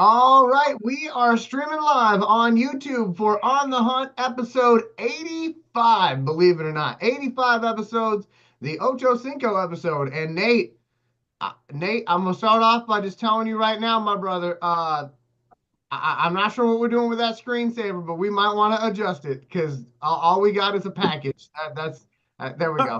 All right, we are streaming live on YouTube for On the Hunt episode 85. Believe it or not, 85 episodes, the Ocho Cinco episode. And Nate, I'm gonna start off by just telling you right now, my brother. I'm not sure what we're doing with that screensaver, but we might want to adjust it because all we got is a package. There we go.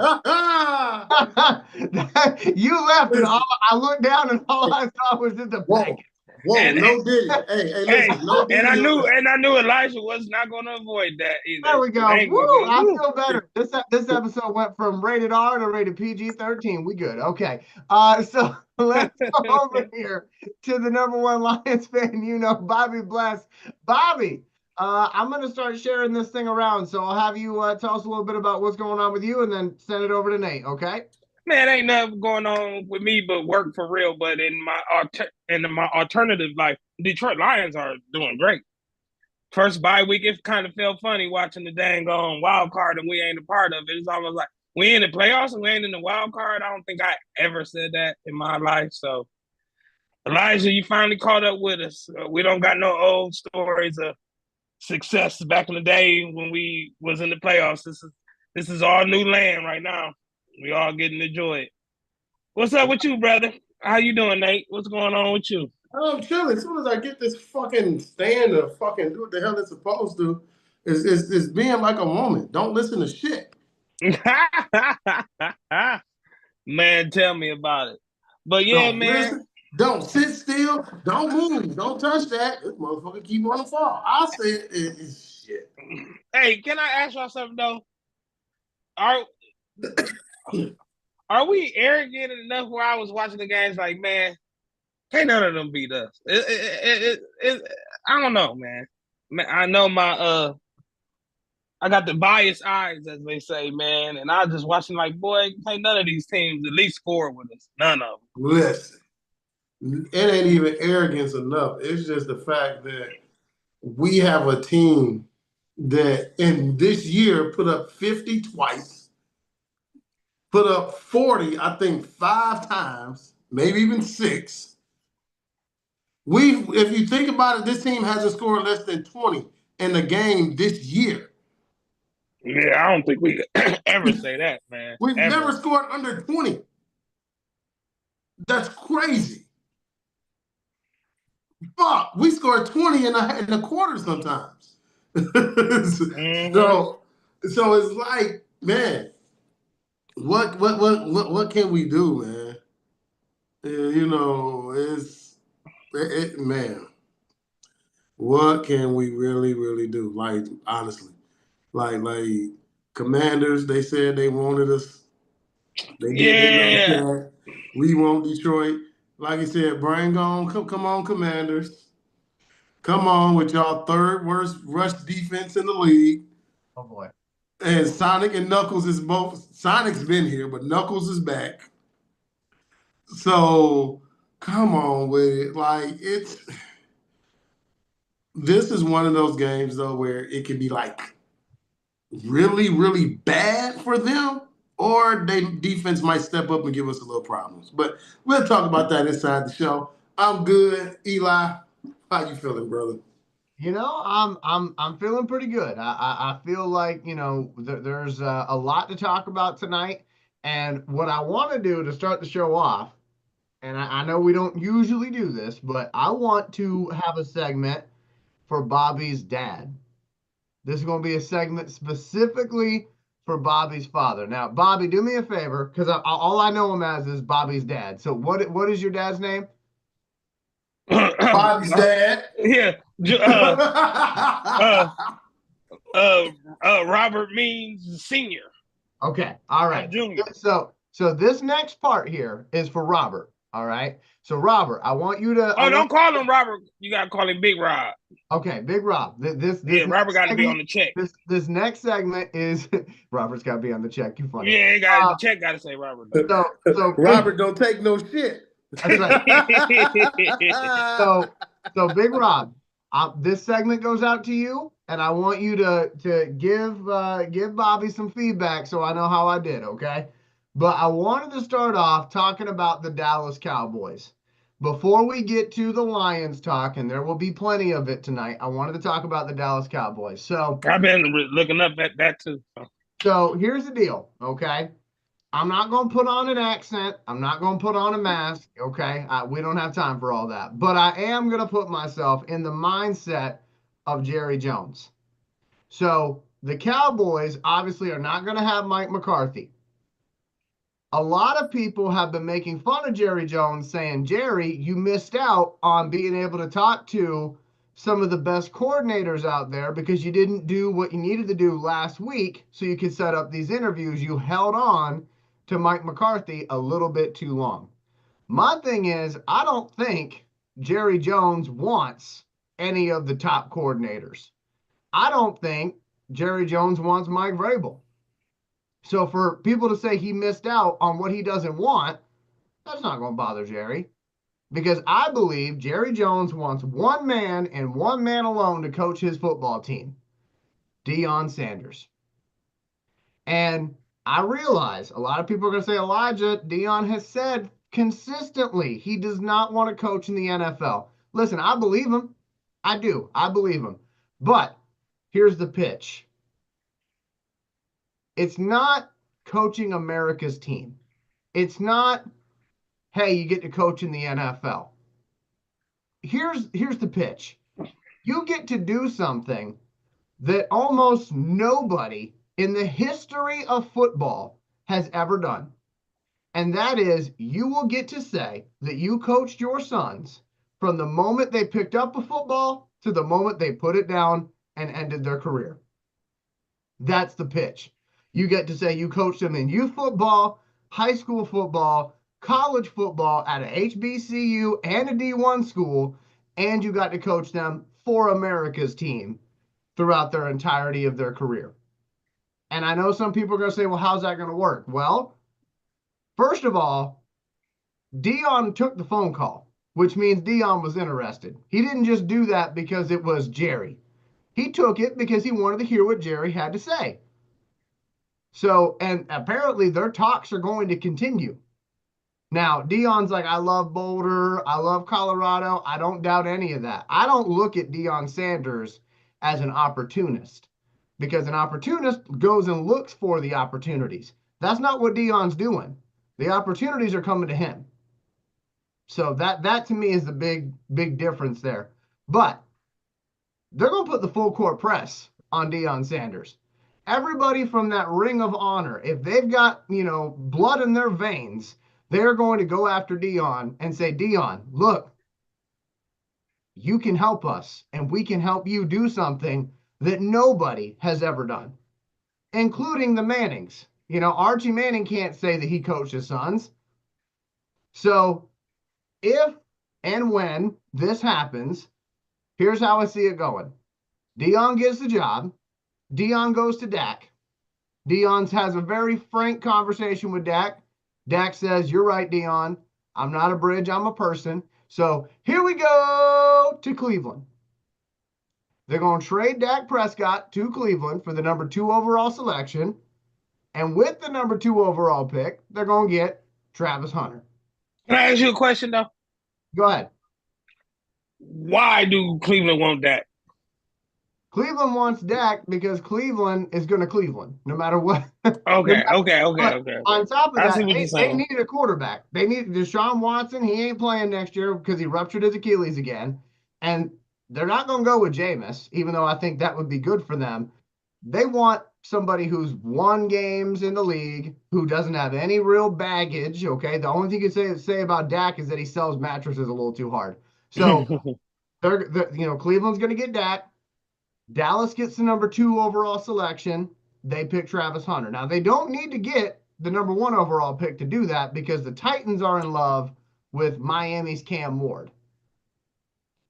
You left, and Listen, I looked down, and all I saw was just a whoa, package. whoa, And, no Diddy. Hey, hey, listen, no and I Diddy. knew and I knew Elijah was not going to avoid that There either. we It go. ain't Woo! gonna be. I Woo. feel better. This episode went from rated R to rated PG-13. We good. Okay. So let's go over here to the number one Lions fan, Bobby Bless. Bobby, I'm gonna start sharing this thing around. So I'll have you tell us a little bit about what's going on with you, and then send it over to Nate. Okay. Man, ain't nothing going on with me but work for real. But in my alternative life, Detroit Lions are doing great. First bye week, it kind of felt funny watching the dang on wild card and we ain't a part of it. It's almost like we in the playoffs and we ain't in the wild card. I don't think I ever said that in my life. So Elijah, you finally caught up with us. We don't got no old stories of success back in the day when we was in the playoffs. This is all new land right now. We all getting to enjoy it. What's up with you, brother? How you doing, Nate? What's going on with you? I'm chilling. As soon as I get this fucking stand to fucking do what the hell it's supposed to, is being like a woman. Don't listen to shit. Man, tell me about it. But yeah, Don't man. listen. Don't sit still. Don't move. Don't touch that. This motherfucker keep on the fall. I say it's shit. Hey, can I ask y'all something though? Are are we arrogant enough where I was watching the games like, man, can't none of them beat us? I don't know, man. I know I got the biased eyes, as they say, man, and I was just watching like, boy, can't none of these teams at least score with us. None of them. Listen, it ain't even arrogance enough. It's just the fact that we have a team that in this year put up 50 twice, put up 40, I think 5 times, maybe even 6. If you think about it, this team hasn't scored less than 20 in the game this year. Yeah, I don't think we could ever say that, man. We've never Ever. scored under 20. That's crazy. Fuck, we scored 20 in a quarter sometimes. Mm-hmm. So it's like, man, what can we do, man? Man, what can we really do? Like, honestly, like Commanders, they said they wanted us. They did their little Yeah. chat. We want Detroit. Like I said, bring on, come on, Commanders. Come on with y'all third worst rush defense in the league. Oh boy. And Sonic and Knuckles is both. Sonic's been here, but Knuckles is back. So come on with it. Like this is one of those games though where it can be like really bad for them, or they defense might step up and give us a little problems. But we'll talk about that inside the show. I'm good, Eli. How you feeling, brother? I'm feeling pretty good. I feel like there's a lot to talk about tonight, and what I want to do to start the show off, and I know we don't usually do this, but I want to have a segment for Bobby's dad. This is going to be a segment specifically for Bobby's father. Now, Bobby, do me a favor, because all I know him as is Bobby's dad. So what is your dad's name? Bobby's dad. Yeah. Robert means senior. Okay. All I'm right. junior. So this next part here is for Robert. All right. So Robert, I want you to. Oh, don't call him Robert. You gotta call him Big Rob. Okay, Big Rob. This Yeah, Robert next got to be segment. on the check. This next segment is Robert's got to be on the check. You funny. Yeah, the check got to say Robert. So Robert don't take no shit. That's right. So Big Rob, this segment goes out to you, and I want you to give Bobby some feedback so I know how I did. Okay, but I wanted to start off talking about the Dallas Cowboys. before we get to the Lions talk, and there will be plenty of it tonight, I wanted to talk about the Dallas Cowboys. So I've been looking up at that too. So here's the deal, okay? I'm not going to put on an accent. I'm not going to put on a mask, okay? We don't have time for all that. But I am going to put myself in the mindset of Jerry Jones. So the Cowboys obviously are not going to have Mike McCarthy. A lot of people have been making fun of Jerry Jones, saying, Jerry, you missed out on being able to talk to some of the best coordinators out there because you didn't do what you needed to do last week so you could set up these interviews. You held on to Mike McCarthy a little bit too long. My thing is, I don't think Jerry Jones wants any of the top coordinators. I don't think Jerry Jones wants Mike Vrabel. So for people to say he missed out on what he doesn't want, that's not going to bother Jerry. Because I believe Jerry Jones wants one man and one man alone to coach his football team, Deion Sanders. And I realize a lot of people are going to say, Elijah, Deion has said consistently he does not want to coach in the NFL. Listen, I believe him. I do. I believe him. But here's the pitch. It's not coaching America's team. It's not, hey, you get to coach in the NFL. Here's the pitch. You get to do something that almost nobody in the history of football has ever done. And that is, you will get to say that you coached your sons from the moment they picked up a football to the moment they put it down and ended their career. That's the pitch. You get to say you coached them in youth football, high school football, college football at a HBCU and a D1 school, and you got to coach them for America's team throughout their entirety of their career. And I know some people are going to say, well, how's that going to work? Well, first of all, Deion took the phone call, which means Deion was interested. He didn't just do that because it was Jerry. He took it because he wanted to hear what Jerry had to say. So, and apparently their talks are going to continue. Now, Deion's like, I love Boulder. I love Colorado. I don't doubt any of that. I don't look at Deion Sanders as an opportunist because an opportunist goes and looks for the opportunities. That's not what Deion's doing. The opportunities are coming to him. So that to me is the big difference there. But they're going to put the full court press on Deion Sanders. Everybody from that ring of honor, if they've got, blood in their veins, they're going to go after Deion and say, Deion, look, you can help us and we can help you do something that nobody has ever done, including the Mannings. Archie Manning can't say that he coached his sons. So if and when this happens, here's how I see it going. Deion gets the job. Deion goes to Dak. Deion has a very frank conversation with Dak. Dak says, you're right, Deion. I'm not a bridge, I'm a person. So here we go to Cleveland. They're going to trade Dak Prescott to Cleveland for the number 2 overall selection. And with the number 2 overall pick, they're going to get Travis Hunter. Can I ask you a question, though? Go ahead. Why do Cleveland want Dak? Cleveland wants Dak because Cleveland is going to Cleveland, no matter what. Okay. On top of that, they need a quarterback. They need Deshaun Watson. He ain't playing next year because he ruptured his Achilles again. And they're not going to go with Jameis, even though I think that would be good for them. They want somebody who's won games in the league, who doesn't have any real baggage, okay? The only thing you can say about Dak is that he sells mattresses a little too hard. So, Cleveland's going to get Dak. Dallas gets the number 2 overall selection. They pick Travis Hunter. Now, they don't need to get the number 1 overall pick to do that because the Titans are in love with Miami's Cam Ward.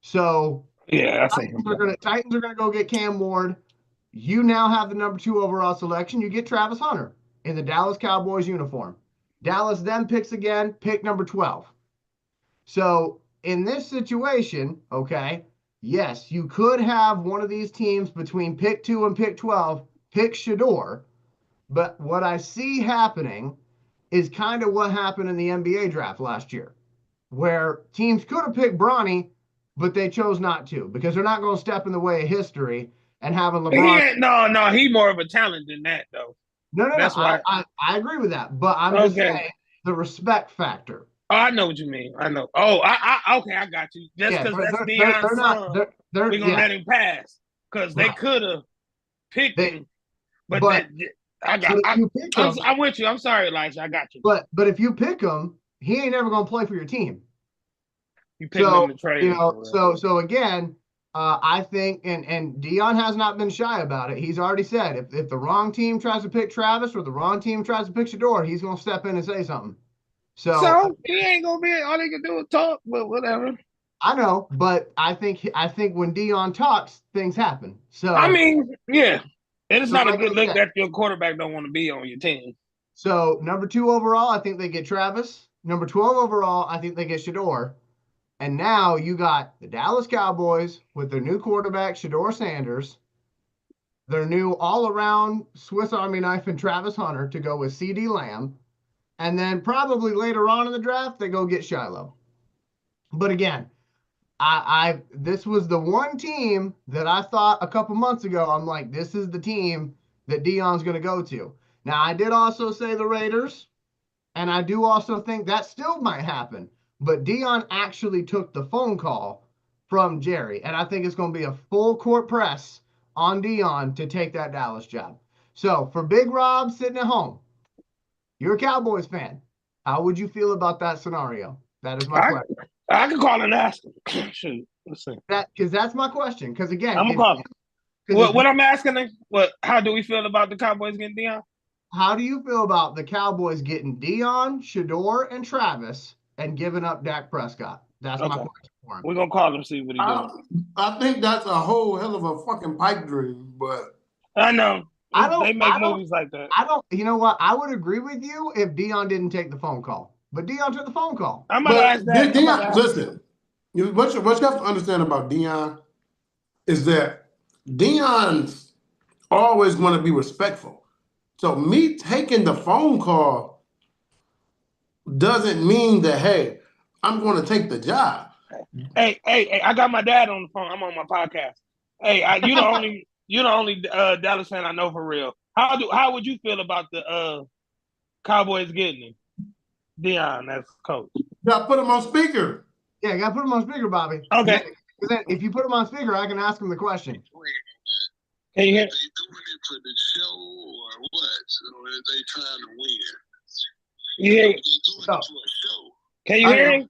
So, yeah, Titans are going to go get Cam Ward. You now have the number 2 overall selection. You get Travis Hunter in the Dallas Cowboys uniform. Dallas then picks again, pick number 12. So, in this situation, okay, yes, you could have one of these teams between pick 2 and pick 12 pick Shedeur, but what I see happening is kind of what happened in the NBA draft last year. where teams could have picked Bronny, but they chose not to because they're not going to step in the way of history and having LeBron. No, he more of a talent than that though. No. That's why. I agree with that, but I'm just Okay. saying the respect factor. Oh, I know what you mean. I know. Oh, okay, I got you. Just because that's Deion's son, we're gonna let him pass because they could have picked him, but I'm with you. I'm sorry, Elijah. I got you. But if you pick him, he ain't never gonna play for your team. You pick him in the trade. So again, I think, and Deion has not been shy about it. He's already said if the wrong team tries to pick Travis or the wrong team tries to pick Shedeur, he's gonna step in and say something. So he ain't gonna be all he can do is talk, but whatever. I know, but I think when Deion talks, things happen. So I mean, yeah, it is not a good look that your quarterback don't want to be on your team. So number 2 overall, I think they get Travis. Number 12 overall, I think they get Shedeur. And now you got the Dallas Cowboys with their new quarterback, Shedeur Sanders, their new all-around Swiss Army knife and Travis Hunter to go with CeeDee Lamb. And then probably later on in the draft, they go get Shiloh. But again, this was the one team that I thought a couple months ago, I'm like, this is the team that Deion's going to go to. Now, I did also say the Raiders, and I do also think that still might happen. But Deion actually took the phone call from Jerry, and I think it's going to be a full court press on Deion to take that Dallas job. So for Big Rob sitting at home, you're a Cowboys fan. How would you feel about that scenario? That is my question. I can call and ask him. Shoot, let's see. Because that's my question. Because again, I'm gonna call him. What I'm asking him, how do we feel about the Cowboys getting Deion? How do you feel about the Cowboys getting Deion, Shedeur, and Travis and giving up Dak Prescott? That's my question for him. We're gonna call him, see what he does. I think that's a whole hell of a fucking pipe dream, but I know. They make movies like that. You know what? I would agree with you if Deion didn't take the phone call. But Deion took the phone call. I'm gonna ask that. Deion, listen, what you have to understand about Deion is that Deion's always going to be respectful. So me taking the phone call doesn't mean that, hey, I'm going to take the job. Hey, I got my dad on the phone. I'm on my podcast. Hey, you're the only Dallas fan I know for real. How would you feel about the Cowboys getting him? Deion, that's coach. Gotta put him on speaker. Yeah, gotta put him on speaker, Bobby. Okay. Then if you put him on speaker, I can ask him the question. Can you hear? Are they doing it for the show or what? Or are they trying to win? Yeah. They're doing it for a show. Can you hear him?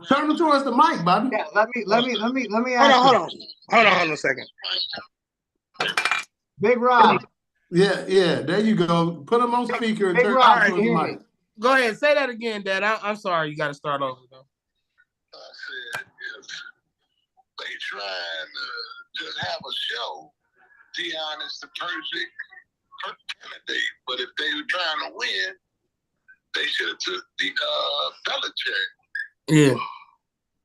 Turn him towards the mic, Bobby. Yeah, let me ask. Hold on a second. Big Rob. Yeah, there you go. Put him on speaker and turn him towards the mic. Go ahead, say that again, Dad. I'm sorry, you got to start over though. I said if they trying to just have a show, Deion is the perfect candidate. But if they were trying to win, they should have took the Belichick. Yeah.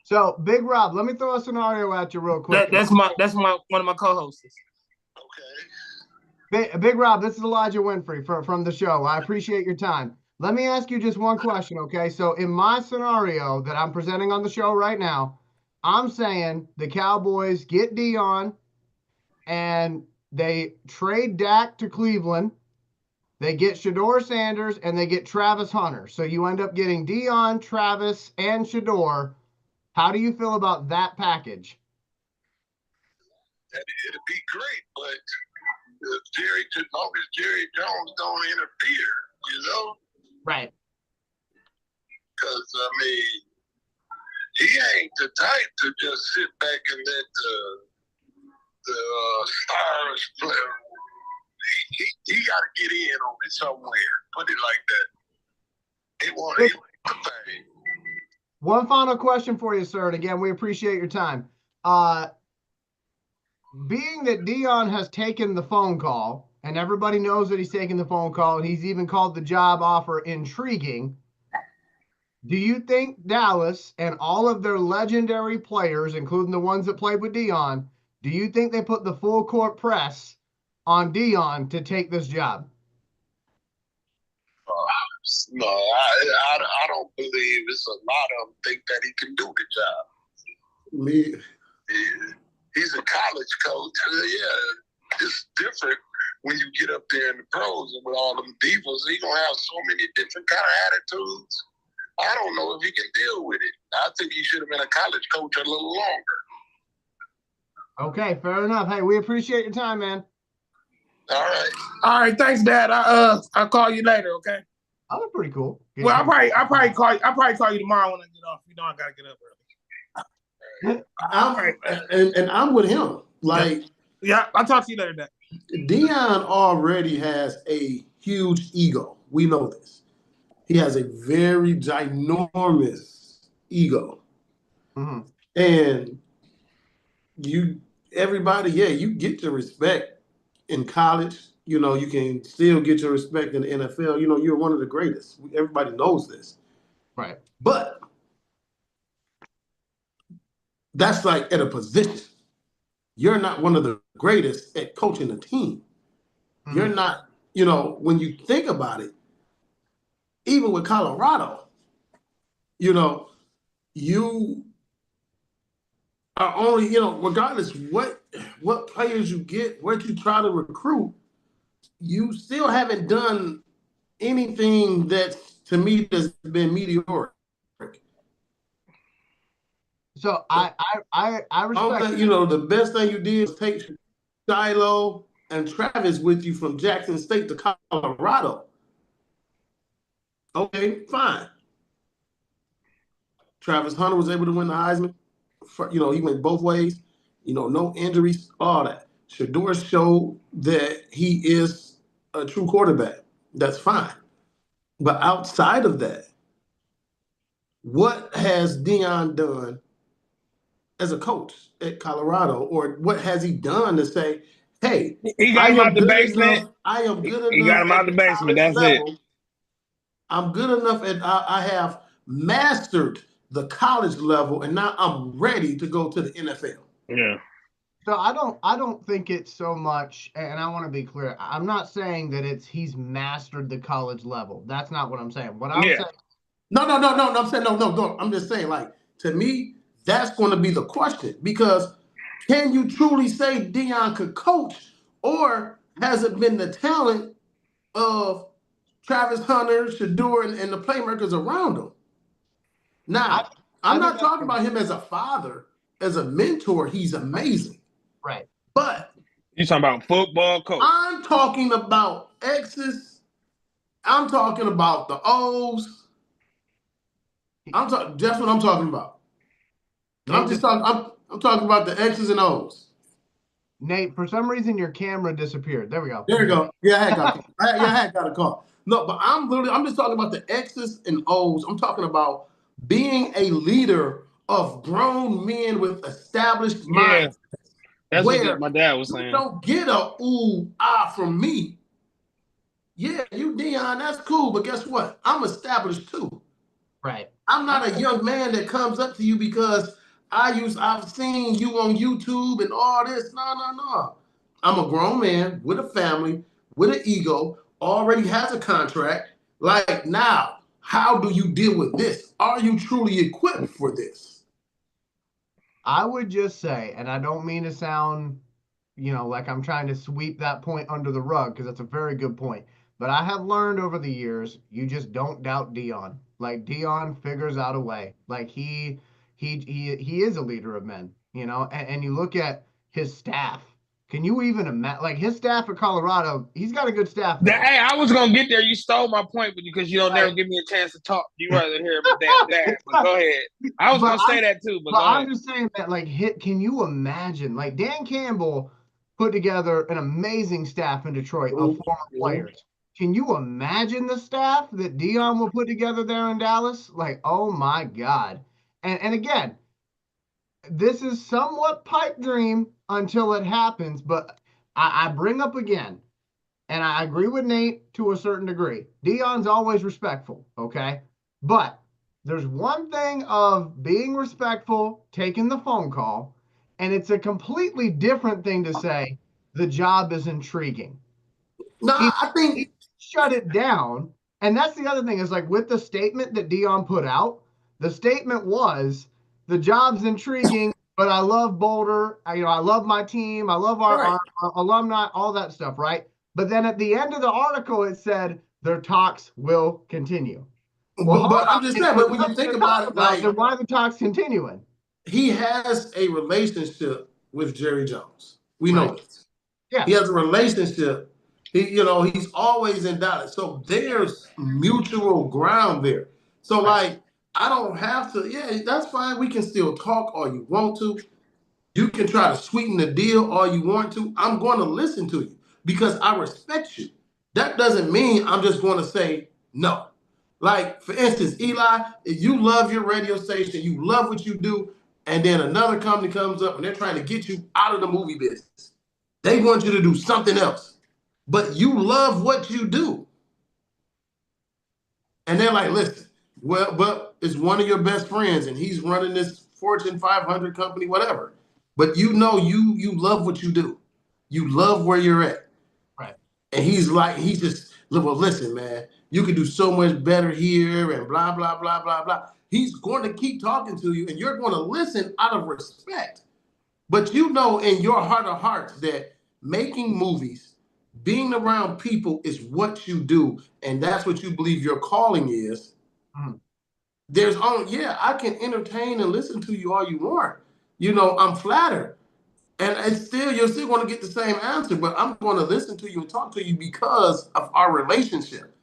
So Big Rob, let me throw a scenario at you real quick. That's one of my co-hosts. Okay. Big Rob, this is Elijah Winfrey from the show. I appreciate your time. Let me ask you just one question, okay? So in my scenario that I'm presenting on the show right now, I'm saying the Cowboys get Deion and they trade Dak to Cleveland. They get Shedeur Sanders and they get Travis Hunter. So you end up getting Deion, Travis, and Shedeur. How do you feel about that package? It'd be great, but as long as Jerry Jones don't interfere, you know? Right. Because, I mean, he ain't the type to just sit back and let the stars play. He got to get in on it somewhere. Put it like that. He want the thing. One final question for you, sir. And again, we appreciate your time. Being that Deion has taken the phone call, and everybody knows that he's taken the phone call, and he's even called the job offer intriguing, do you think Dallas and all of their legendary players, including the ones that played with Deion, do you think they put the full court press on Deion to take this job? No, I don't believe it's a lot of them think that he can do the job. Me, He's a college coach. Yeah, it's different when you get up there in the pros and with all them divas. He's gonna have so many different kind of attitudes. I don't know if he can deal with it. I think he should have been a college coach a little longer. Okay, fair enough. Hey, we appreciate your time, man. All right. All right, thanks, Dad. I'll call you later, okay? That was pretty cool. Well, I'll probably call you tomorrow when I get off. You know I gotta get up early. and I'm with him. Like, Yeah, I'll talk to you later, Dad. Deion already has a huge ego. We know this. He has a very ginormous ego. Mm-hmm. And everybody, you get your respect in college. You know, you can still get your respect in the NFL. You know, you're one of the greatest. Everybody knows this. Right. But that's like at a position. You're not one of the greatest at coaching a team. Mm-hmm. You're not, you know, when you think about it, even with Colorado, you know, you are only, you know, regardless what players you get, what you try to recruit, you still haven't done anything that, to me, has been meteoric. So I respect. You know, the best thing you did was take Shiloh and Travis with you from Jackson State to Colorado. Okay, fine. Travis Hunter was able to win the Heisman. You know, he went both ways. You know, no injuries, all that. Shedeur showed that he is a true quarterback. That's fine. But outside of that, what has Deion done as a coach at Colorado? Or what has he done to say, hey, He got him out the basement. I am good enough. He got him out the basement. That's it. I'm good enough at I have mastered the college level, and now I'm ready to go to the NFL. Yeah. So I don't think it's so much, and I want to be clear. I'm not saying that he's mastered the college level. That's not what I'm saying. What I'm saying. No. I'm saying no. I'm just saying, like, to me, that's going to be the question, because can you truly say Deion could coach, or has it been the talent of Travis Hunter, Shedeur, and the playmakers around him? Now, I'm not talking about him as a father, as a mentor. He's amazing. Right. But you're talking about football coach. I'm talking about X's. I'm talking about the O's. That's what I'm talking about. I'm talking about the X's and O's. Nate, for some reason your camera disappeared. There we go. There you go. Yeah, I had got a call. No, but I'm just talking about the X's and O's. I'm talking about being a leader of grown men with established minds. That's what my dad was saying. You don't get a ooh, ah from me. Yeah, you Deion, that's cool, but guess what? I'm established too. Right. I'm not a young man that comes up to you because I've seen you on YouTube and all this. No. I'm a grown man with a family, with an ego, already has a contract. Like, now, how do you deal with this? Are you truly equipped for this? I would just say, and I don't mean to sound, like I'm trying to sweep that point under the rug, because that's a very good point. But I have learned over the years, you just don't doubt Deion. Like, Deion figures out a way. Like, he is a leader of men, and you look at his staff. Can you even imagine, like, his staff at Colorado? He's got a good staff. Hey, I was gonna get there. You stole my point, because you don't never give me a chance to talk. You rather hear my damn dad. But go ahead. I was gonna say that too, but go I'm ahead. just saying that, like, can you imagine? Like, Dan Campbell put together an amazing staff in Detroit of former players. Can you imagine the staff that Deion will put together there in Dallas? Like, oh my God. And again, this is somewhat pipe dream until it happens, but I bring up again, and I agree with Nate to a certain degree. Deion's always respectful, okay? But there's one thing of being respectful, taking the phone call, and it's a completely different thing to say the job is intriguing. No, I think he shut it down, And that's the other thing is like with the statement that Dion put out, the statement was the job's intriguing, but I love Boulder. I love my team. I love our alumni, all that stuff, right? But then at the end of the article, it said their talks will continue. Well, but I'm just saying, but when you think about it, like, then why are the talks continuing? He has a relationship with Jerry Jones. We know this. Yeah. He has a relationship. He's always in Dallas. So there's mutual ground there. So like, I don't have to, yeah, that's fine. We can still talk all you want to. You can try to sweeten the deal all you want to. I'm going to listen to you because I respect you. That doesn't mean I'm just going to say no. Like, for instance, Eli, if you love your radio station, you love what you do, and then another company comes up and they're trying to get you out of the movie business. They want you to do something else, but you love what you do. And they're like, listen, well, but it's one of your best friends and he's running this Fortune 500 company, whatever. But you love what you do. You love where you're at. Right. And he's just, well, listen, man, you can do so much better here and blah, blah, blah, blah, blah. He's going to keep talking to you and you're going to listen out of respect. But you know in your heart of hearts that making movies, being around people is what you do. And that's what you believe your calling is. Mm. I can entertain and listen to you all you want. I'm flattered. And you're still going to get the same answer, but I'm going to listen to you and talk to you because of our relationship.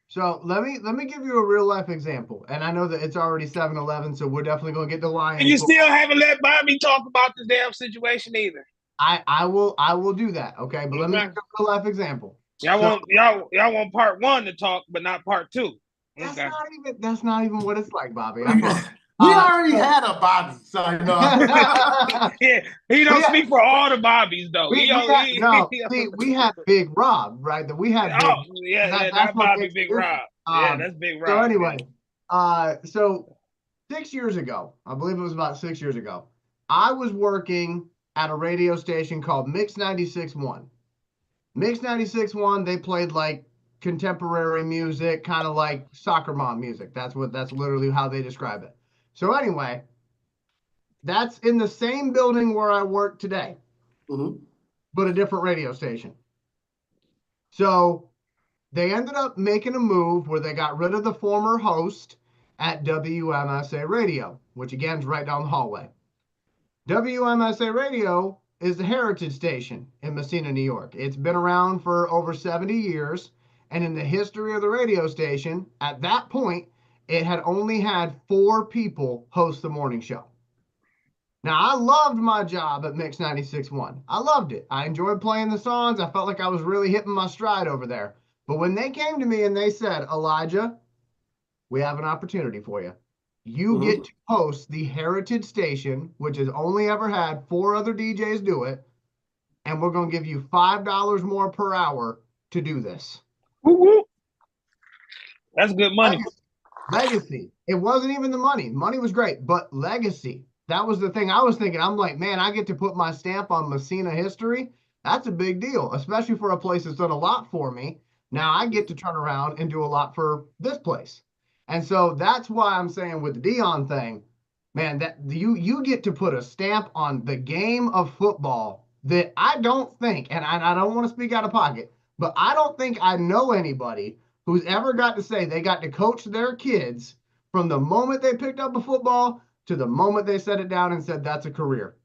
So let me give you a real life example. And I know that it's already 7-11, so we're definitely going to get the Lions. And you still haven't let Bobby talk about this damn situation either. I will do that, okay? But let me give you a real life example. Y'all want part one to talk, but not part two. That's not even what it's like, Bobby. We already had a Bobby, so yeah, he don't speak for all the Bobbies though. We had Big Rob, right? That we had. That's Bobby, Big Rob. That's Big Rob. So anyway, so 6 years ago, I believe it was about 6 years ago, I was working at a radio station called Mix 96.1. Mix 96.1, they played like contemporary music, kind of like soccer mom music. That's literally how they describe it. So anyway, that's in the same building where I work today, but a different radio station. So they ended up making a move where they got rid of the former host at WMSA Radio, which again is right down the hallway. WMSA Radio is the heritage station in Messina, New York. It's been around for over 70 years. And in the history of the radio station, at that point, it had only had 4 people host the morning show. Now, I loved my job at Mix 96.1. I loved it. I enjoyed playing the songs. I felt like I was really hitting my stride over there. But when they came to me and they said, Elijah, we have an opportunity for you. You get to host the heritage station, which has only ever had 4 other DJs do it, and we're going to give you $5 more per hour to do this. Woo-hoo. That's good money. Legacy. It wasn't even the money. Money was great, but legacy. That was the thing I was thinking. I'm like, man, I get to put my stamp on Messina history. That's a big deal, especially for a place that's done a lot for me. Now I get to turn around and do a lot for this place. And so that's why I'm saying with the Dion thing, man, that you get to put a stamp on the game of football that I don't think, and I don't want to speak out of pocket, but I don't think I know anybody who's ever got to say they got to coach their kids from the moment they picked up a football to the moment they set it down and said that's a career.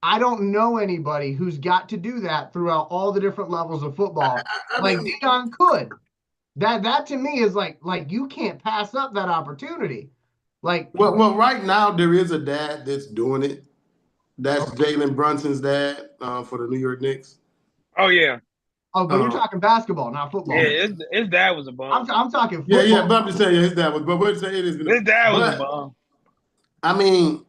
I don't know anybody who's got to do that throughout all the different levels of football like Dion could. That to me is like you can't pass up that opportunity. Like well, right now there is a dad that's doing it. That's Jalen Brunson's dad for the New York Knicks. Oh yeah. Oh, but you're talking basketball, not football. Yeah, his dad was a bum. I'm talking football. Yeah, but I'm just saying his dad was. But we'll say it is. His dad was a bum. I mean,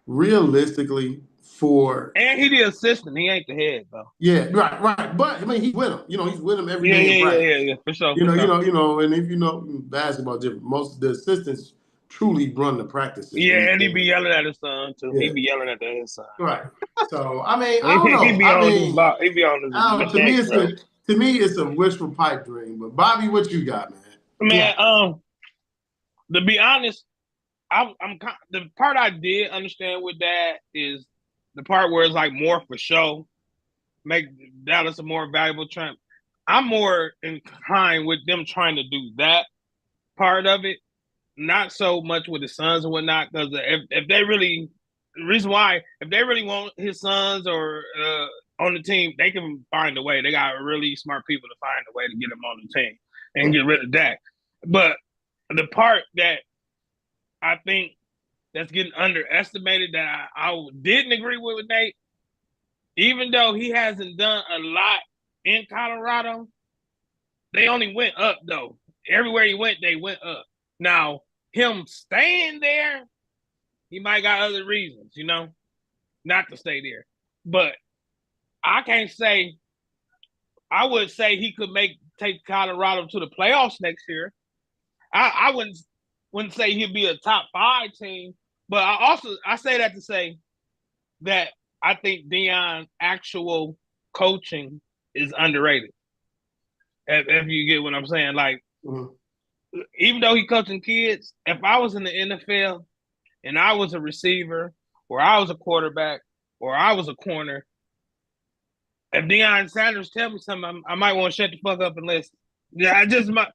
realistically, and he the assistant. He ain't the head though. Yeah, right. But I mean, he's with him. He's with him every day. Yeah, for sure. And if you know basketball, different. Most of the assistants truly run the practices. Yeah, and he be yelling at his son too. Yeah. He be yelling at his son. Right. So I mean, I don't know. He be on his. To me, to me, it's a wishful pipe dream. But Bobby, what you got, man? Man, to be honest, the part I did understand with that is the part where it's like more for show, make Dallas a more valuable champ. I'm more inclined with them trying to do that part of it, not so much with the Suns and whatnot. Because if they really, the reason why, if they really want his sons or on the team, they can find a way. They got really smart people to find a way to get him on the team and get rid of Dak. But the part that I think that's getting underestimated that I didn't agree with Nate, even though he hasn't done a lot in Colorado, they only went up though. Everywhere he went, they went up. Now, him staying there, he might got other reasons, not to stay there. But I can't say, I would say he could take Colorado to the playoffs next year. I wouldn't say he'd be a top 5 team, but I say that to say that I think Deion's actual coaching is underrated. If you get what I'm saying, like, even though he coaching kids, if I was in the NFL and I was a receiver or I was a quarterback or I was a corner, if Deion Sanders tell me something, I might want to shut the fuck up and listen. Yeah, just my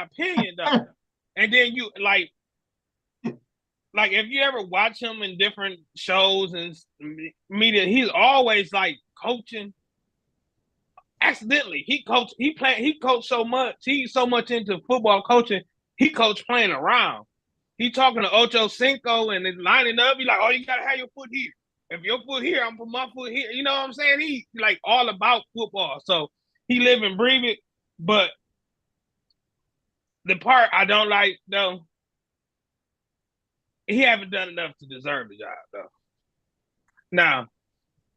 opinion though. And then you like if you ever watch him in different shows and media, he's always like coaching. Accidentally, he coached so much. He's so much into football coaching. He coached playing around. He talking to Ocho Cinco and then lining up. He like, oh, you gotta have your foot here. If your foot here, I'm put my foot here. You know what I'm saying? He like all about football. So he live and breathe it. But the part I don't like though, he haven't done enough to deserve the job though. Now,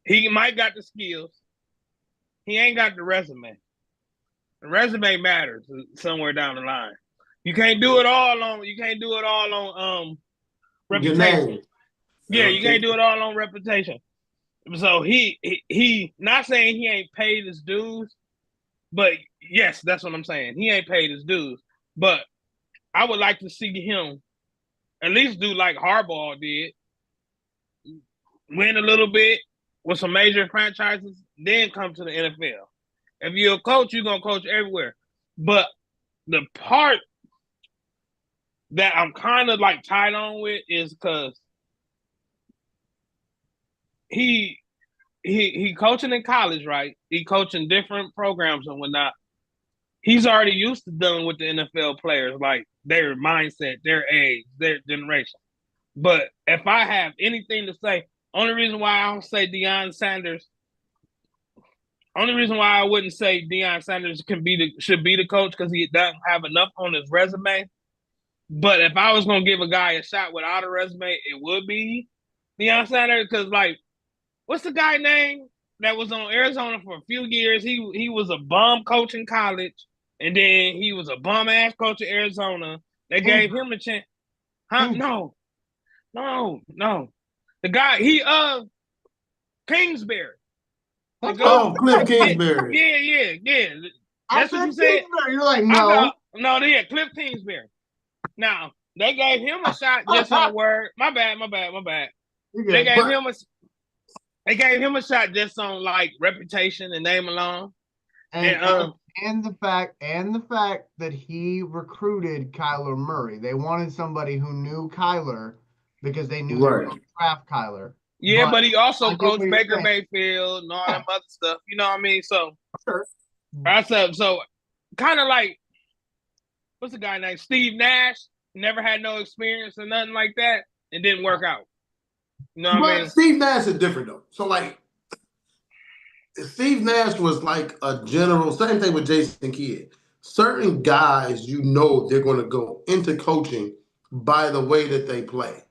he might got the skills. He ain't got the resume. The resume matters somewhere down the line. You can't do it all on reputation. Yeah, you can't do it all on reputation. So he not saying he ain't paid his dues, but yes, that's what I'm saying. He ain't paid his dues. But I would like to see him at least do like Harbaugh did. Win a little bit with some major franchises, then come to the NFL. If you're a coach, you're going to coach everywhere. But the part that I'm kind of like tied on with is because he coaching in college, right? He coaching different programs and whatnot. He's already used to dealing with the NFL players, like their mindset, their age, their generation. But if I have anything to say, only reason why I don't say Deion Sanders, only reason why I wouldn't say Deion Sanders should be the coach because he doesn't have enough on his resume. But if I was going to give a guy a shot without a resume, it would be Deion Sanders because, like, what's the guy name that was on Arizona for a few years? He was a bum coach in college, and then he was a bum-ass coach in Arizona. They gave him a chance. Huh? No. The guy, Kingsbury. Cliff Kingsbury. Yeah. That's what you said. You're like, no. Yeah, Cliff Kingsbury. Now, they gave him a shot just on word. My bad. They gave him a shot just on like reputation and name alone. And the fact that he recruited Kyler Murray. They wanted somebody who knew Kyler because they knew they were going to draft Kyler. Yeah, but he also coached Baker Mayfield and all that other stuff. You know what I mean? So that's so kind of like what's the guy named Steve Nash? Never had no experience or nothing like that, and didn't work out. You know what I mean? Steve Nash is different though. So like Steve Nash was like a general. Same thing with Jason Kidd. Certain guys, you know, they're going to go into coaching by the way that they play.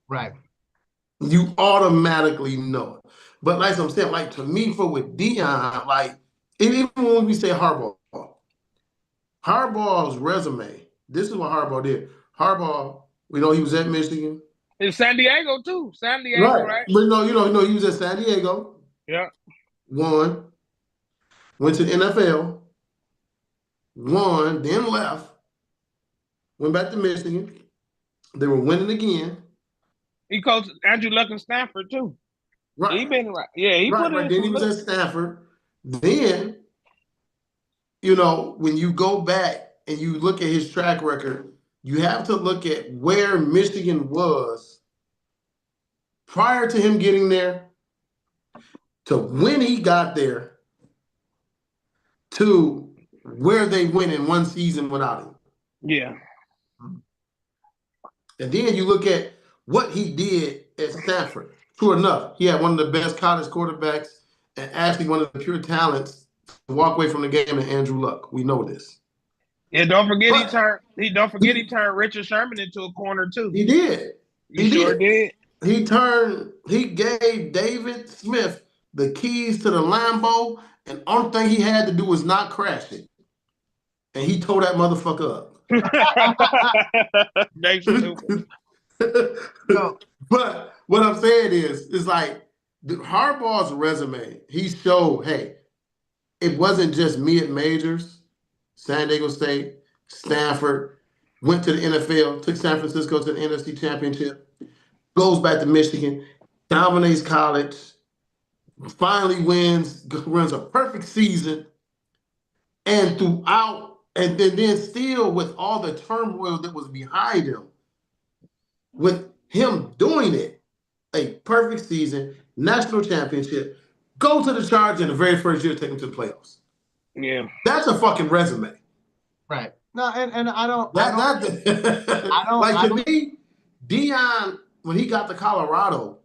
Right. You automatically know it. But like I'm saying, like to me, with Deion, like even when we say Harbaugh's resume, this is what Harbaugh did. Harbaugh, we know he was at Michigan. In San Diego too. San Diego, right? But no, he was at San Diego. Yeah. Won. went to the NFL, won, then left, went back to Michigan. They were winning again. He coached Andrew Luck in Stanford too. Right. He been right. Yeah, he put in Then some he was look. at Stanford. Then, you know, when you go back and you look at his track record, you have to look at where Michigan was prior to him getting there, to when he got there, to where they went in one season without him. Yeah. And then you look at what he did at Stanford. True enough, he had one of the best college quarterbacks and actually one of the pure talents to walk away from the game in Andrew Luck. We know this. Yeah, don't forget But he turned Richard Sherman into a corner too. He did. He sure did. He gave David Smith the keys to the Lambo, and only thing he had to do was not crash it. And he tore that motherfucker up. But what I'm saying is like Harbaugh's resume, he showed, hey, it wasn't just mid majors, San Diego State, Stanford, went to the NFL, took San Francisco to the NFC Championship, goes back to Michigan, dominates college, finally runs a perfect season, and then still with all the turmoil that was behind him, with him doing it, a perfect season, national championship, go to the Chargers in the very first year, take them to the playoffs. Yeah. That's a fucking resume. Right. No, and I don't. To me, Deion, when he got to Colorado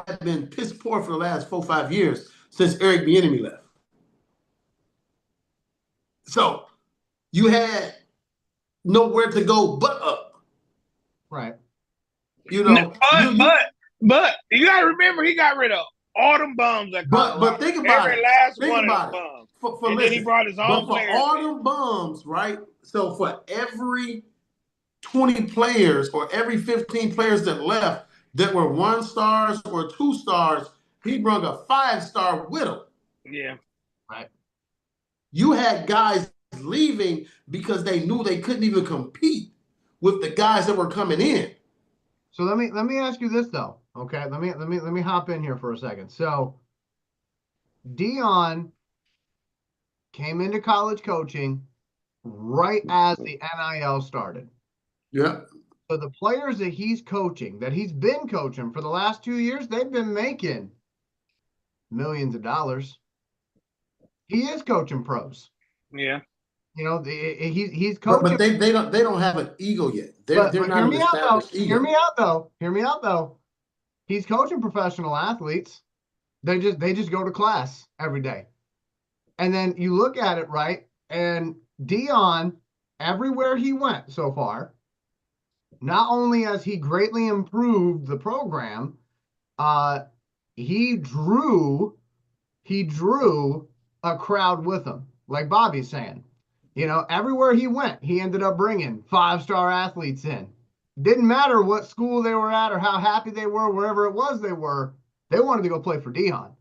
had been piss poor for the last 4-5 years since Eric Bieniemy left. So you had nowhere to go but up. Right. You know. But you gotta remember he got rid of all them bums at Colorado. But think about Every it. last Think one about of them bums. And then he brought his own players. For all them bums, right? So for every 20 players or every 15 players that left that were 1 stars or 2 stars, he brought a 5-star with him. Yeah. Right. You had guys leaving because they knew they couldn't even compete with the guys that were coming in. So let me ask you this though. Okay, let me hop in here for a second. So Deion came into college coaching right as the NIL started. Yeah. So the players that he's coaching, that he's been coaching for the last 2 years, they've been making millions of dollars. He is coaching pros. Yeah. You know, he's coaching. But they don't have an ego yet. They're not hear me established ego. Hear me out though. He's coaching professional athletes. They just go to class every day. And then you look at it, right? And Deion, everywhere he went so far, not only has he greatly improved the program, he drew a crowd with him, like Bobby's saying. You know, everywhere he went, he ended up bringing 5-star athletes in. Didn't matter what school they were at or how happy they were, wherever it was they wanted to go play for Deion.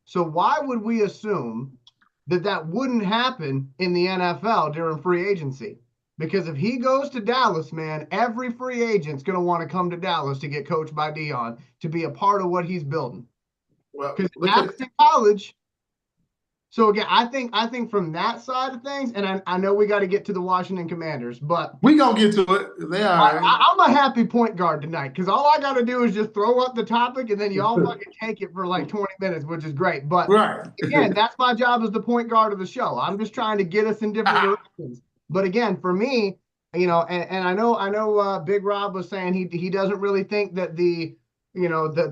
So why would we assume that wouldn't happen in the NFL during free agency? Because if he goes to Dallas, man, every free agent's going to want to come to Dallas to get coached by Deion, to be a part of what he's building. Well, because after college. So again, I think from that side of things, and I know we got to get to the Washington Commanders, but we gonna get to it. They are. I'm a happy point guard tonight because all I got to do is just throw up the topic, and then y'all fucking take it for like 20 minutes, which is great. But again, that's my job as the point guard of the show. I'm just trying to get us in different directions. But again, for me, you know, and I know Big Rob was saying he doesn't really think that the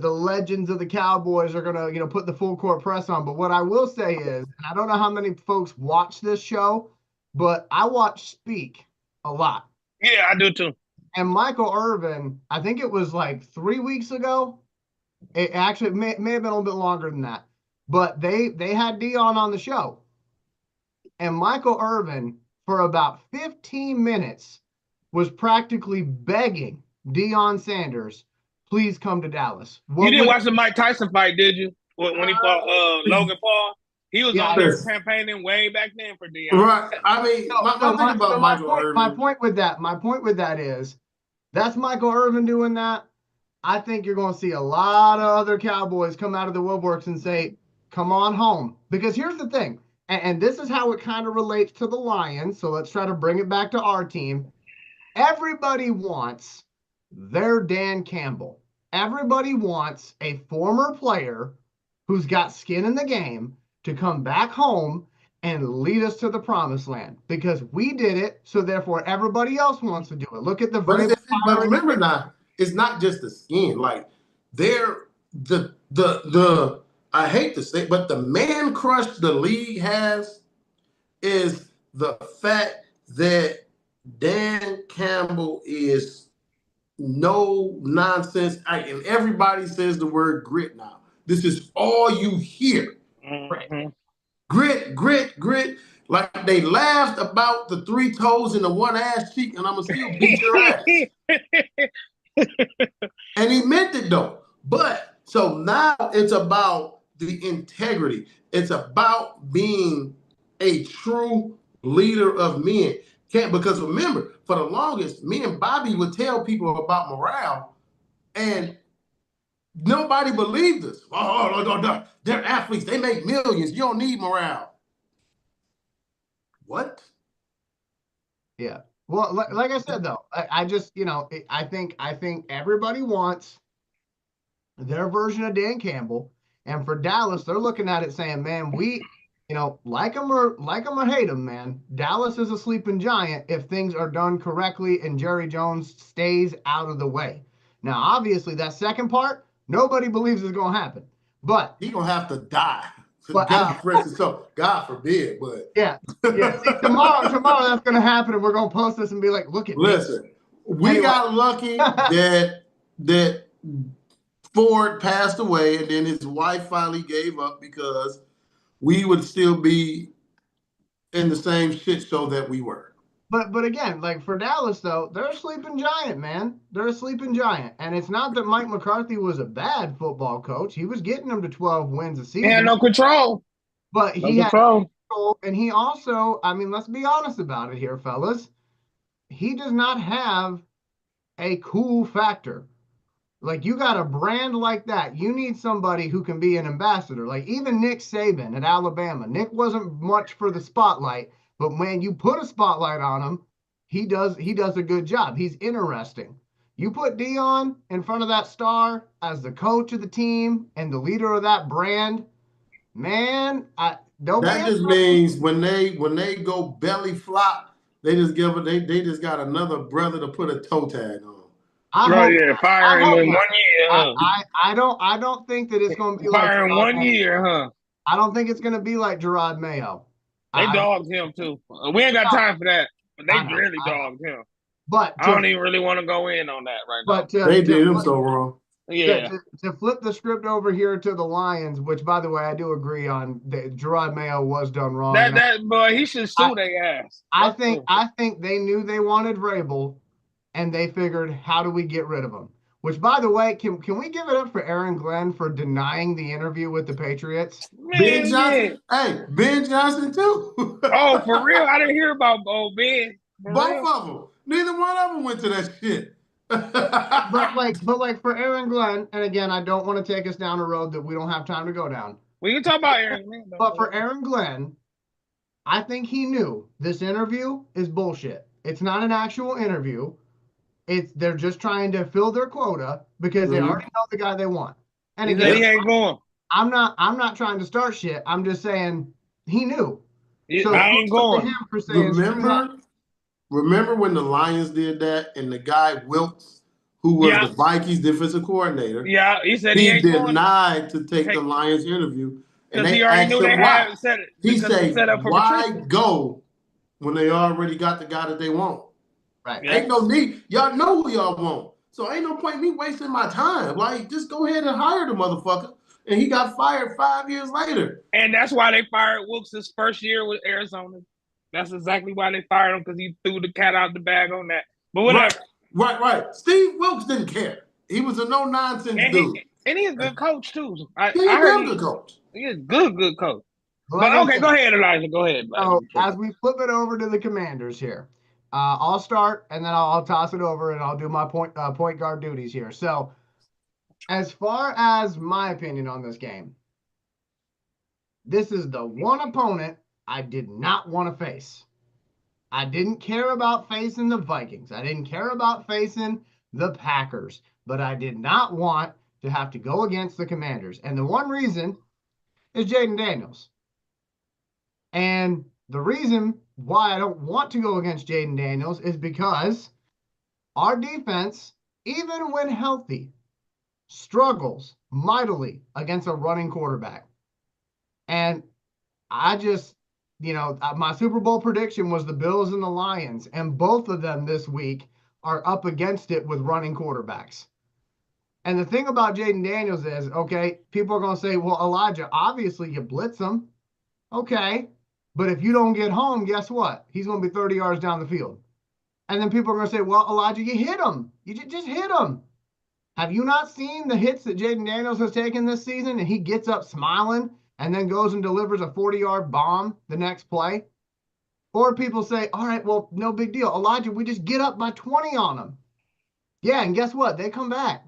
legends of the Cowboys are going to, put the full court press on. But what I will say is, and I don't know how many folks watch this show, but I watch Speak a lot. Yeah, I do too. And Michael Irvin, I think it was like 3 weeks ago. It actually may have been a little bit longer than that. But they had Deion on the show. And Michael Irvin, for about 15 minutes, was practically begging Deion Sanders, please come to Dallas. You didn't watch the Mike Tyson fight, did you? When he fought Logan Paul? He was Yeah, on there listen. campaigning way back then for Deion. Right. I mean, my thing about Michael my Irvin. point with that is that's Michael Irvin doing that. I think you're going to see a lot of other Cowboys come out of the woodworks and say, come on home. Because here's the thing, and this is how it kind of relates to the Lions. So let's try to bring it back to our team. Everybody wants their Dan Campbell. Everybody wants a former player who's got skin in the game to come back home and lead us to the promised land because we did it. So therefore, everybody else wants to do it. Look at the But remember now, it's not just the skin. Like they're the I hate to say, but the man crush the league has is the fact that Dan Campbell is no nonsense. And everybody says the word grit now. This is all you hear. Mm-hmm. Grit, grit, grit. Like they laughed about the 3 toes and the 1 ass cheek, and I'ma still beat your ass. And he meant it though. But so now it's about the integrity. It's about being a true leader of men. Because remember, for the longest, me and Bobby would tell people about morale, and nobody believed us. Oh, they're athletes. They make millions. You don't need morale. What? Yeah. Well, like I said though, I just I think everybody wants their version of Dan Campbell, and for Dallas, they're looking at it saying, man, we, like them or hate them, man. Dallas is a sleeping giant if things are done correctly and Jerry Jones stays out of the way. Now, obviously, that second part, nobody believes is going to happen, but He's gonna have to die. But, God forbid, but yeah. See, tomorrow that's gonna happen, and we're gonna post this and be like, look at listen, we got lucky that Ford passed away, and then his wife finally gave up because we would still be in the same shit show that we were. But again, like for Dallas though, they're a sleeping giant, man. They're a sleeping giant, and it's not that Mike McCarthy was a bad football coach. He was getting them to 12 wins a season. He had no control. But he had control, and he also, I mean, let's be honest about it here, fellas. He does not have a cool factor. Like, you got a brand like that. You need somebody who can be an ambassador. Like, even Nick Saban at Alabama. Nick wasn't much for the spotlight, but when you put a spotlight on him, he does a good job. He's interesting. You put Deion in front of that star as the coach of the team and the leader of that brand, man, that just means when they go belly flop, they just got another brother to put a toe tag on. Fire him in 1 year. I don't think that it's going to be fire in 1 year, huh? I don't think it's going to be like Gerard Mayo. They dogged him too. We ain't got time for that, but they really dogged him. But I don't even really want to go in on that right now. They did him so wrong. Yeah. To flip the script over here to the Lions, which by the way I do agree on, that Gerard Mayo was done wrong. That boy, he should sue their ass. I think they knew they wanted Vrabel, and they figured, how do we get rid of him? Which, by the way, can we give it up for Aaron Glenn for denying the interview with the Patriots? Ben Johnson, Ben Johnson too. Oh, for real? I didn't hear about Ben. Both of them. Neither one of them went to that shit. but like for Aaron Glenn, and again, I don't want to take us down a road that we don't have time to go down. We can talk about Aaron Glenn. But for Aaron Glenn, I think he knew this interview is bullshit. It's not an actual interview. They're just trying to fill their quota because they already know the guy they want. And again, he ain't going. I'm not trying to start shit. I'm just saying he knew. So I ain't going. Remember when the Lions did that and the guy Wilkes, who was the Vikings defensive coordinator? Yeah, he said he denied to take the Lions interview. And they asked him why. He said, why go when they already got the guy that they want? Right. Ain't no need. Y'all know who y'all want. So ain't no point in me wasting my time. Like, just go ahead and hire the motherfucker. And he got fired 5 years later. And that's why they fired Wilkes his first year with Arizona. That's exactly why they fired him, because he threw the cat out the bag on that. But whatever. Right. Steve Wilkes didn't care. He was a no-nonsense dude. And he's a good coach, too. He's a damn good coach. He's a good coach. like But I okay, said, go ahead, Elijah. Go ahead. so as we flip it over to the Commanders here, I'll start and then I'll toss it over and I'll do my point guard duties here. So as far as my opinion on this game, this is the one opponent I did not want to face. I didn't care about facing the Vikings. I didn't care about facing the Packers, but I did not want to have to go against the Commanders. And the one reason is Jayden Daniels. And the reason why I don't want to go against Jayden Daniels is because our defense, even when healthy, struggles mightily against a running quarterback. And I just, my Super Bowl prediction was the Bills and the Lions, and both of them this week are up against it with running quarterbacks. And the thing about Jayden Daniels is, okay, people are going to say, well, Elijah, obviously you blitz him. Okay. But if you don't get home, guess what? He's going to be 30 yards down the field. And then people are going to say, well, Elijah, you hit him. You just hit him. Have you not seen the hits that Jayden Daniels has taken this season? And he gets up smiling and then goes and delivers a 40-yard bomb the next play? Or people say, all right, well, no big deal. Elijah, we just get up by 20 on them. Yeah, and guess what? They come back.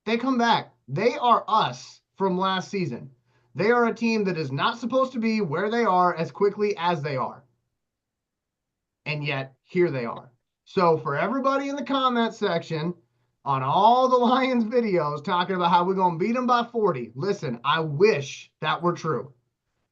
They come back. They are us from last season. They are a team that is not supposed to be where they are as quickly as they are. And yet, here they are. So for everybody in the comment section on all the Lions videos talking about how we're going to beat them by 40, listen, I wish that were true.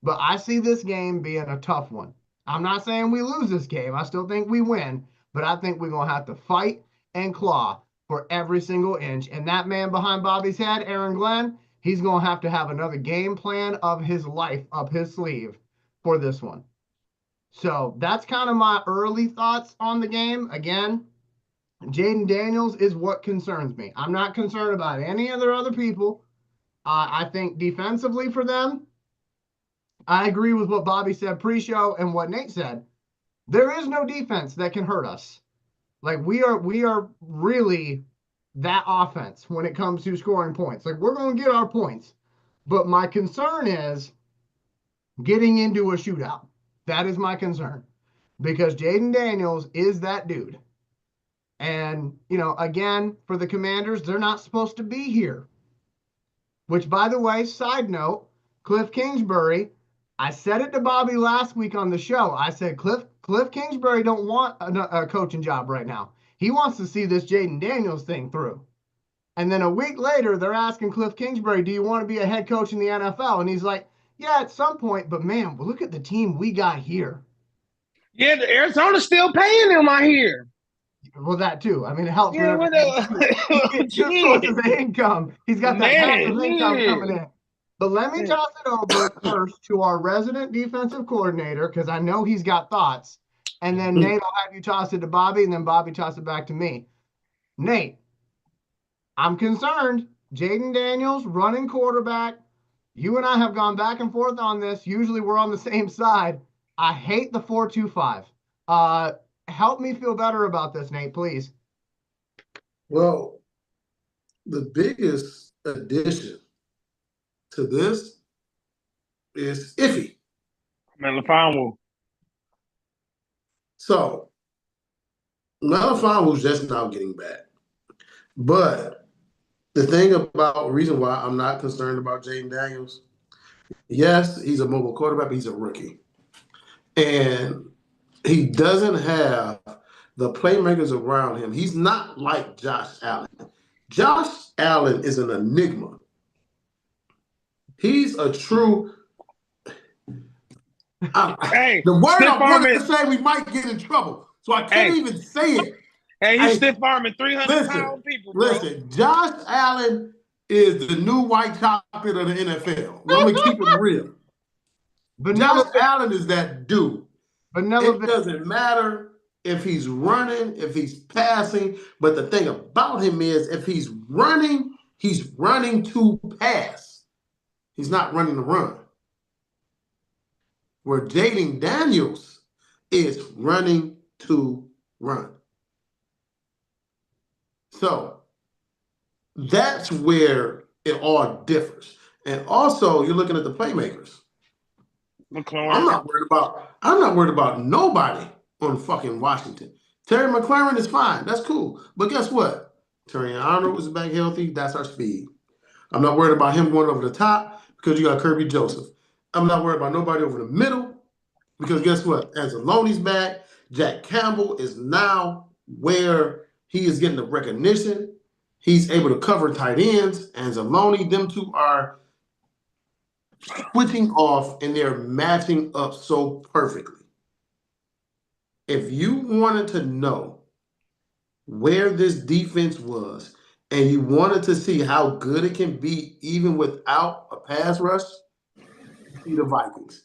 But I see this game being a tough one. I'm not saying we lose this game. I still think we win. But I think we're going to have to fight and claw for every single inch. And that man behind Bobby's head, Aaron Glenn, he's going to have another game plan of his life up his sleeve for this one. So that's kind of my early thoughts on the game. Again, Jayden Daniels is what concerns me. I'm not concerned about any other people. I think defensively for them, I agree with what Bobby said pre-show and what Nate said. There is no defense that can hurt us. Like we are really that offense when it comes to scoring points. Like we're going to get our points. But my concern is getting into a shootout. That is my concern. Because Jayden Daniels is that dude. And, again, for the Commanders, they're not supposed to be here. Which, by the way, side note, Cliff Kingsbury, I said it to Bobby last week on the show. I said, Cliff Kingsbury don't want a coaching job right now. He wants to see this Jayden Daniels thing through. And then a week later, they're asking Cliff Kingsbury, do you want to be a head coach in the NFL? And he's like, yeah, at some point. But, man, look at the team we got here. Yeah, Arizona's still paying him, I hear. Well, that too. I mean, it helps. Yeah, two sources of income. He's got that passive income coming in. But let me toss it over first to our resident defensive coordinator, because I know he's got thoughts. And then Nate, I'll have you toss it to Bobby, and then Bobby toss it back to me. Nate, I'm concerned. Jayden Daniels, running quarterback. You and I have gone back and forth on this. Usually we're on the same side. I hate the 4-2-5. Help me feel better about this, Nate, please. Well, the biggest addition to this is Iffy. Melifonwu. So, Melifonwu's just now getting back. But the thing about reason why I'm not concerned about Jayden Daniels, yes, he's a mobile quarterback, but he's a rookie. And he doesn't have the playmakers around him. He's not like Josh Allen. Josh Allen is an enigma. He's a true. The word I wanted to say, we might get in trouble, so I can't even say it. Hey, he's stiff arming 300-pound people. Bro. Listen, Josh Allen is the new white chocolate of the NFL. Let me keep it real. But Josh Allen is that dude. But it doesn't matter if he's running, if he's passing. But the thing about him is, if he's running to pass. He's not running to run. Where Jayden Daniels is running to run. So that's where it all differs. And also, you're looking at the playmakers. McLaurin. I'm not worried about nobody on fucking Washington. Terry McLaurin is fine. That's cool. But guess what? Terry Arnold is back healthy. That's our speed. I'm not worried about him going over the top because you got Kirby Joseph. I'm not worried about nobody over the middle because guess what? Anzalone's back. Jack Campbell is now where he is getting the recognition. He's able to cover tight ends. Anzalone, them two are switching off and they're matching up so perfectly. If you wanted to know where this defense was and you wanted to see how good it can be even without a pass rush, see the Vikings.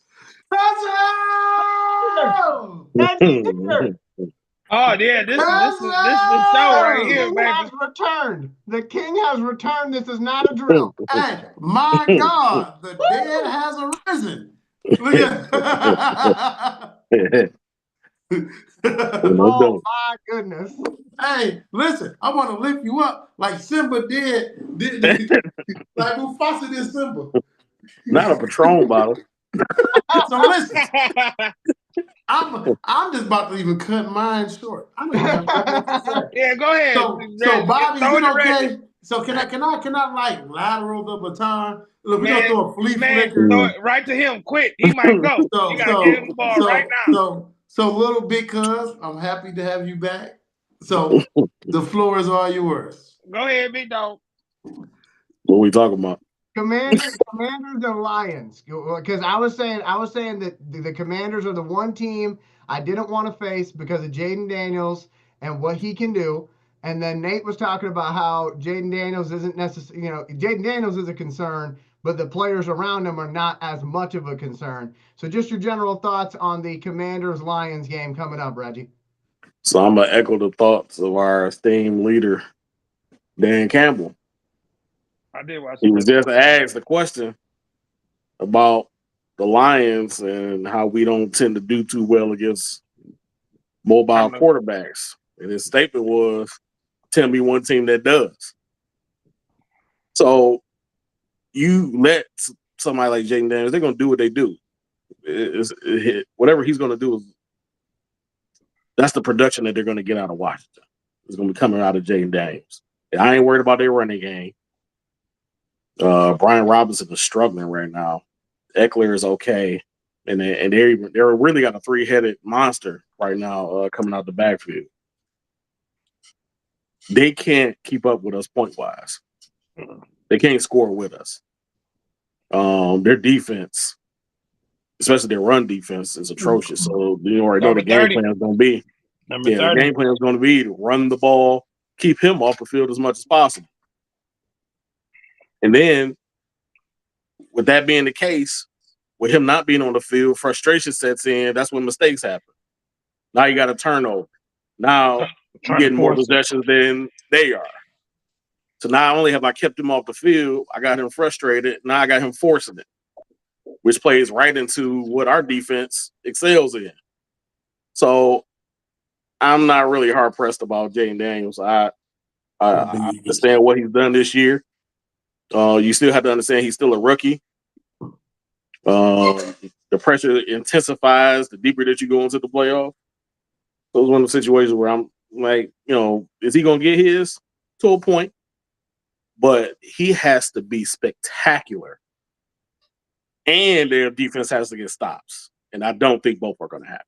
Touchdown! Oh yeah, this is the show right The here, king baby. has returned. The king has returned. This is not a drill. Hey, my God, the dead has arisen. Look at Oh my goodness. Hey, listen, I want to lift you up like Simba did like Mufasa did Simba. Not a Patron bottle. So listen, I'm just about to even cut mine short. I don't even have nothing else to say. Yeah, go ahead. So Bobby, Throw you it to okay? Reggie. So can I like lateral the baton? Look, we're Man, gonna throw a flea Man, flicker. throw it right to him. Quick. He might go. You gotta give him the ball right now. So little big cuz, I'm happy to have you back. So the floor is all yours. Go ahead, big dog. What we talking about? Commanders and Lions. Because I was saying that the Commanders are the one team I didn't want to face because of Jaden Daniels and what he can do. And then Nate was talking about how Jaden Daniels isn't necessarily, Jaden Daniels is a concern, but the players around him are not as much of a concern. So just your general thoughts on the Commanders-Lions game coming up, Reggie. So I'm going to echo the thoughts of our esteemed leader, Dan Campbell. I did watch He was just asked a question about the Lions and how we don't tend to do too well against mobile quarterbacks. And his statement was, tell me one team that does. So you let somebody like Jaden Daniels, they're going to do what they do. Whatever he's going to do, that's the production that they're going to get out of Washington. It's going to be coming out of Jaden Daniels. And I ain't worried about their running game. Brian Robinson is struggling right now. Eckler is okay. And they're really got a three-headed monster right now coming out the backfield. They can't keep up with us point-wise. They can't score with us. Their defense, especially their run defense, is atrocious. So you already know the game plan is going to be. The game plan is going to be to run the ball, keep him off the field as much as possible. And then, with that being the case, with him not being on the field, frustration sets in. That's when mistakes happen. Now you got a turnover. Now you're getting more possessions than they are. So not only have I kept him off the field, I got him frustrated. Now I got him forcing it, which plays right into what our defense excels in. So I'm not really hard-pressed about Jaden Daniels. I understand what he's done this year. You still have to understand he's still a rookie. The pressure intensifies the deeper that you go into the playoff. So it's one of the situations where I'm like, is he going to get his? To a point. But he has to be spectacular. And their defense has to get stops. And I don't think both are going to happen.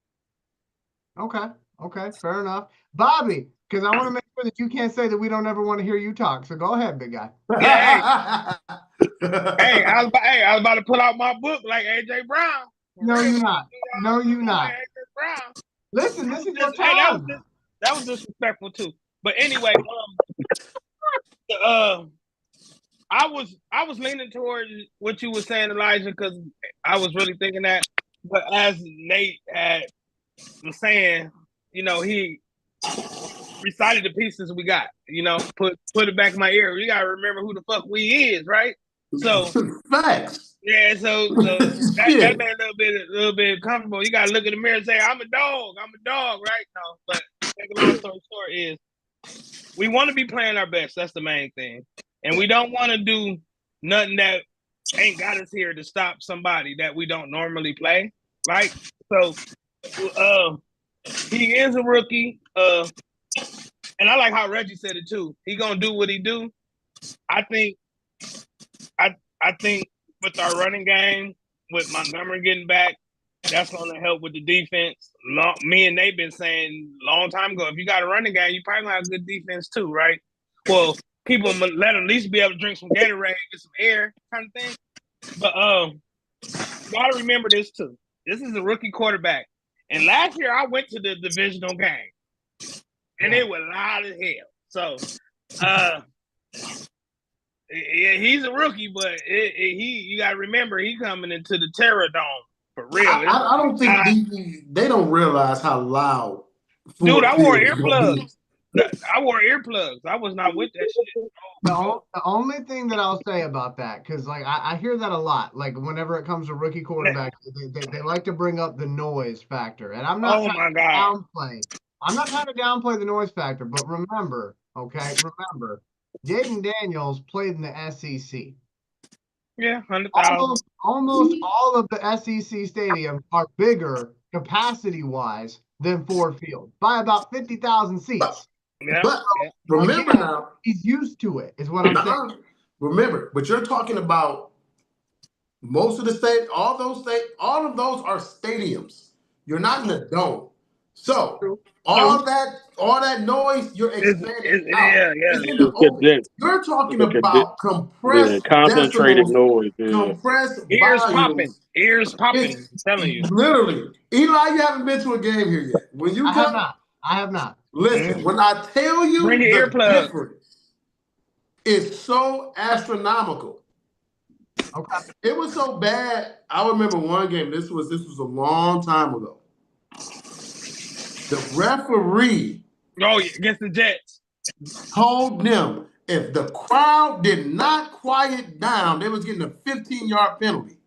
Okay, fair enough. Bobby, because I want to make sure that you can't say that we don't ever want to hear you talk. So go ahead, big guy. Hey, I was about to pull out my book like AJ Brown. No, you're not. No, you're not. AJ Brown. Listen, this is your time. That was disrespectful too. But anyway, I was leaning towards what you were saying, Elijah, because I was really thinking that. But as Nate was saying, he recited the pieces we got. Put it back in my ear. You gotta remember who the fuck we is, right? So facts. Yeah, so that made a little bit comfortable. You gotta look in the mirror and say, I'm a dog, right? No, but make a long story short is we want to be playing our best. That's the main thing. And we don't want to do nothing that ain't got us here to stop somebody that we don't normally play, right? So he is a rookie. And I like how Reggie said it too. He gonna do what he do. I think with our running game, with Montgomery getting back, that's gonna help with the defense. Me and Nate been saying a long time ago, if you got a running game, you probably gonna have good defense too, right? Well, people let them at least be able to drink some Gatorade, get some air, kind of thing. But gotta remember this too. This is a rookie quarterback. And last year I went to the divisional game. And it was loud as hell. So yeah, he's a rookie, but you gotta remember he coming into the Terror Dome for real. I don't think they don't realize how loud. Dude, I wore earplugs. I wore earplugs. I was not with that shit. The only thing that I'll say about that, because like I hear that a lot, like whenever it comes to rookie quarterbacks, they like to bring up the noise factor, and I'm not trying to downplay. I'm not trying to downplay the noise factor, but remember, Jaden Daniels played in the SEC. Yeah, 100,000. Almost all of the SEC stadiums are bigger capacity-wise than Ford Field by about 50,000 seats. Yeah, but remember now, he's used to it, is what I'm saying. Remember, but you're talking about most of the state, all of those are stadiums. You're not in the dome. So all that noise, you're expanding out. Yeah. You're talking about compressed concentrated decibels, noise. compressed ears popping. I'm telling you. Literally. Eli, you haven't been to a game here yet. When you I have not. Listen, when I tell you bring your earplugs, difference is so astronomical. Okay. It was so bad. I remember one game. This was a long time ago. The referee against the Jets told them if the crowd did not quiet down, they was getting a 15-yard penalty.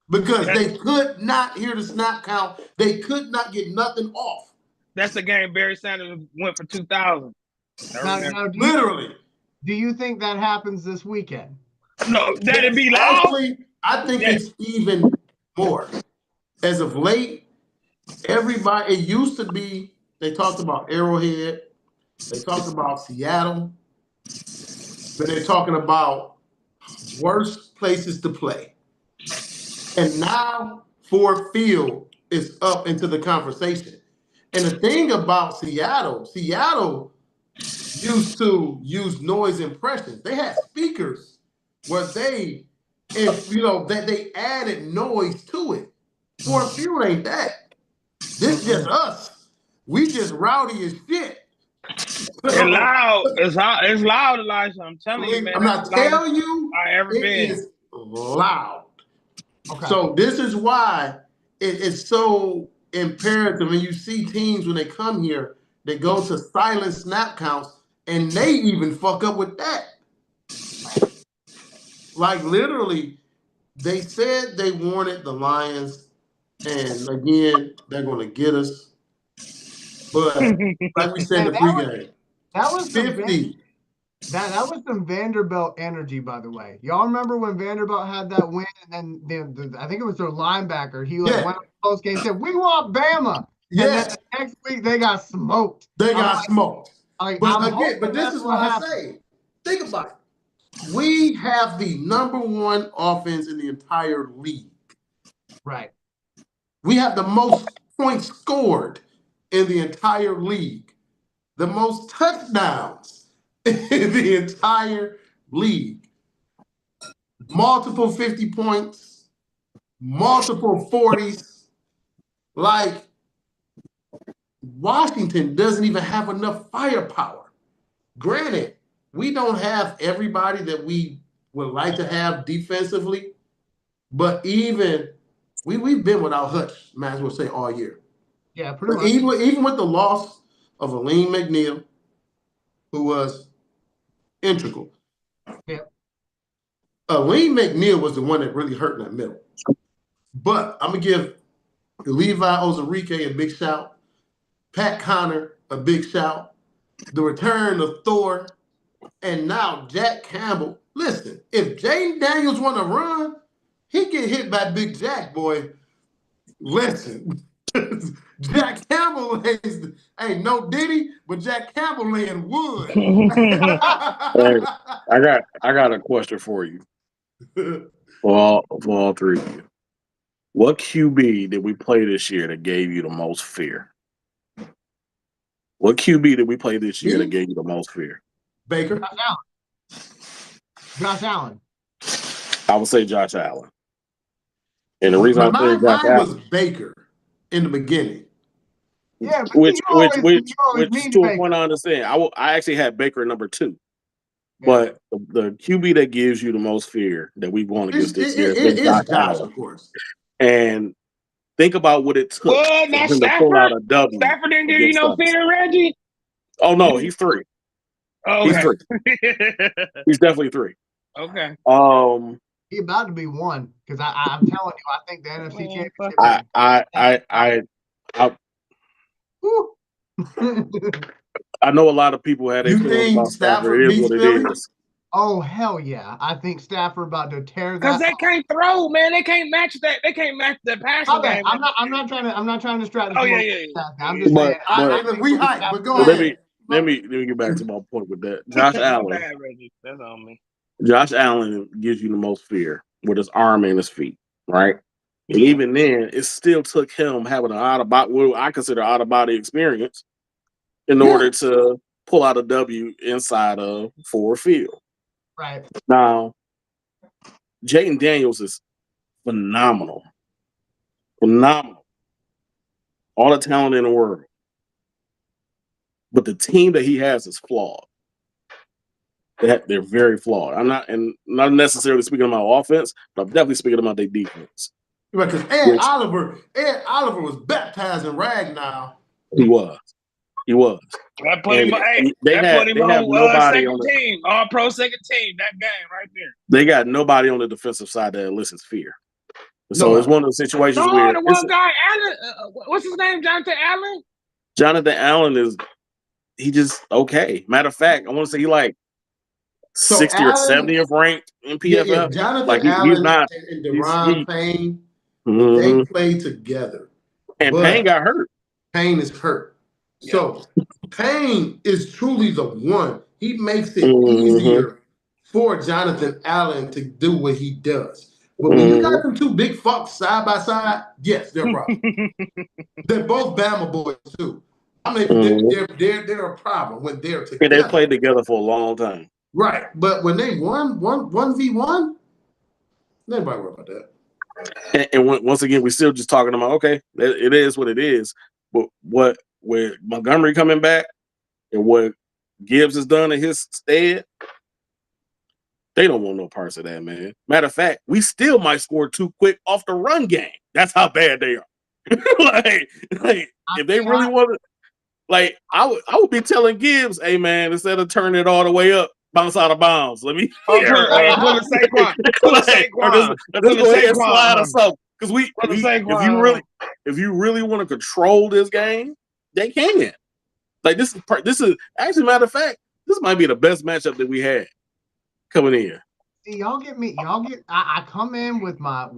Because they could not hear the snap count. They could not get nothing off. That's the game Barry Sanders went for 2,000. Now, literally. Do you think that happens this weekend? No, that'd be loud. Actually, I think it's even more. As of late, everybody, it used to be, they talked about Arrowhead, they talked about Seattle, but they're talking about worst places to play. And now Ford Field is up into the conversation. And the thing about Seattle used to use noise impressions. They had speakers where they added noise to it. Ford Field ain't that. This is just us. We just rowdy as shit. It's loud. It's loud, Elijah. I'm telling you, man. I'm not telling you. It is loud. Okay. So this is why it's so imperative when you see teams when they come here, they go to silent snap counts and they even fuck up with that. Like literally, they said they wanted the Lions, and again, they're going to get us. But like we said in the pregame, that was 50. That was some Vanderbilt energy, by the way. Y'all remember when Vanderbilt had that win, and then I think it was their linebacker. He went on the post game and said, "We want Bama." Yeah. And then the next week they got smoked. They got smoked. But this is what I say. Think about it. We have the #1 offense in the entire league. Right. We have the most points scored in the entire league. The most touchdowns in the entire league. Multiple 50 points, multiple 40s. Like, Washington doesn't even have enough firepower. Granted, we don't have everybody that we would like to have defensively, but even we've been without Hutch, might as well say, all year. Yeah, pretty much. Even with the loss of Aleem McNeil, who was integral. Yeah. Aleem McNeil was the one that really hurt in that middle. But I'm going to give Levi Ozarike a big shout. Pat Connor, a big shout. The return of Thor And now Jack Campbell. Listen, if Jaden Daniels want to run, he get hit by Big Jack, boy. Listen, Jack Campbell ain't no Diddy, but Jack Campbell laying wood. Hey, I got a question for you for all three of you. What QB did we play this year that gave you the most fear? What QB did we play this year that gave you the most fear? Baker. Josh Allen. I would say Josh Allen. And the reason I say Josh mine Allen was Baker in the beginning. Yeah, but which you always mean to a Baker. point I understand. I actually had Baker number 2. But the QB that gives you the most fear that we've won against this year is Josh Allen. Of course. And think about what it took Well, for not him to pull out Stafford. a W. Stafford didn't give you no fear, Reggie. Oh no, he's 3. Oh, He's okay. 3. He's definitely 3. Okay. He about to be 1 because I'm telling you, I think the NFC Championship. I know a lot of people had their feelings about Stafford. It is what it is. Oh hell yeah! I think Stafford about to tear that. Because they can't throw, man. They can't match that. They can't match the passing game. I'm not trying to distract. Oh yeah. I'm just saying. We hype, but go ahead. ahead. Let me get back to my point with that. Josh Allen. That's on me. Josh Allen gives you the most fear with his arm and his feet, right? And even then, it still took him having an what I consider out of body experience in order to pull out a W inside of Ford Field. Right. Now, Jaden Daniels is phenomenal. Phenomenal. All the talent in the world. But the team that he has is flawed. They're very flawed. I'm not necessarily speaking about offense, but I'm definitely speaking about their defense. Right, because Ed Oliver was baptized in Ragnar. He was. That put him on nobody second team, all pro second team. That game right there. They got nobody on the defensive side that elicits fear. So it's one of those situations where the one guy, Allen, what's his name? Jonathan Allen. Jonathan Allen he just okay. Matter of fact, I want to say he like 60 or 70th ranked in PFF. Yeah, Jonathan Allen he's not, and Deron Payne, they play together. And Payne got hurt. Payne is hurt. Yeah. So Payne is truly the one. He makes it easier for Jonathan Allen to do what he does. But when you got them two big fucks side by side, yes, they're problem. They're both Bama boys too. I mean, they're a problem when they're together. And they played together for a long time. Right, but when they one v1, nobody worry about that. And once again, we're still just talking about it is what it is. But with Montgomery coming back and what Gibbs has done in his stead, they don't want no parts of that, man. Matter of fact, we still might score too quick off the run game. That's how bad they are. like if they really want to, I would be telling Gibbs, hey man, instead of turning it all the way up, bounce out of bounds. Let me pull a Saquon. Pull a Saquon. Let's go ahead and slide or something. Because if you really want to control this game, they can. Like this is actually, matter of fact, this might be the best matchup that we had coming in. See, I come in with my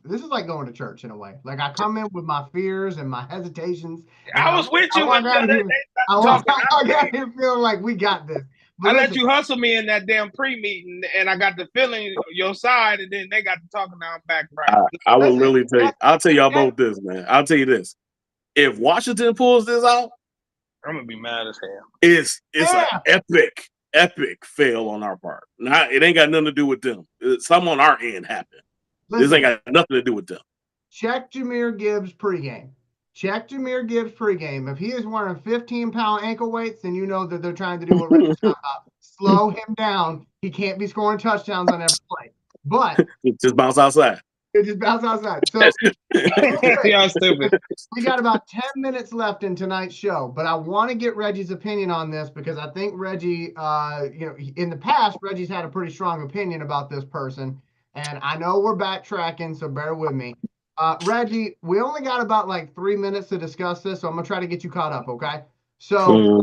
this is like going to church in a way. Like I come in with my fears and my hesitations. I was with you. I got here feeling like we got this. But I let you hustle me in that damn pre-meeting, and I got the feeling your side, and then they got to talking. Now I'm back right. I will really tell you. I'll tell y'all both this, man. I'll tell you this. If Washington pulls this out, I'm gonna be mad as hell. It's an epic fail on our part. It ain't got nothing to do with them. Something on our end happened. This ain't got nothing to do with them. Check Jahmyr Gibbs pregame. If he is wearing 15-pound ankle weights, then you know that they're trying to do what Richard's talking about. Slow him down. He can't be scoring touchdowns on every play. But just bounce outside. So y'all stupid. We got about 10 minutes left in tonight's show, but I want to get Reggie's opinion on this because I think Reggie, in the past, Reggie's had a pretty strong opinion about this person, and I know we're backtracking, so bear with me. Reggie, we only got about 3 minutes to discuss this, so I'm gonna try to get you caught up, okay? So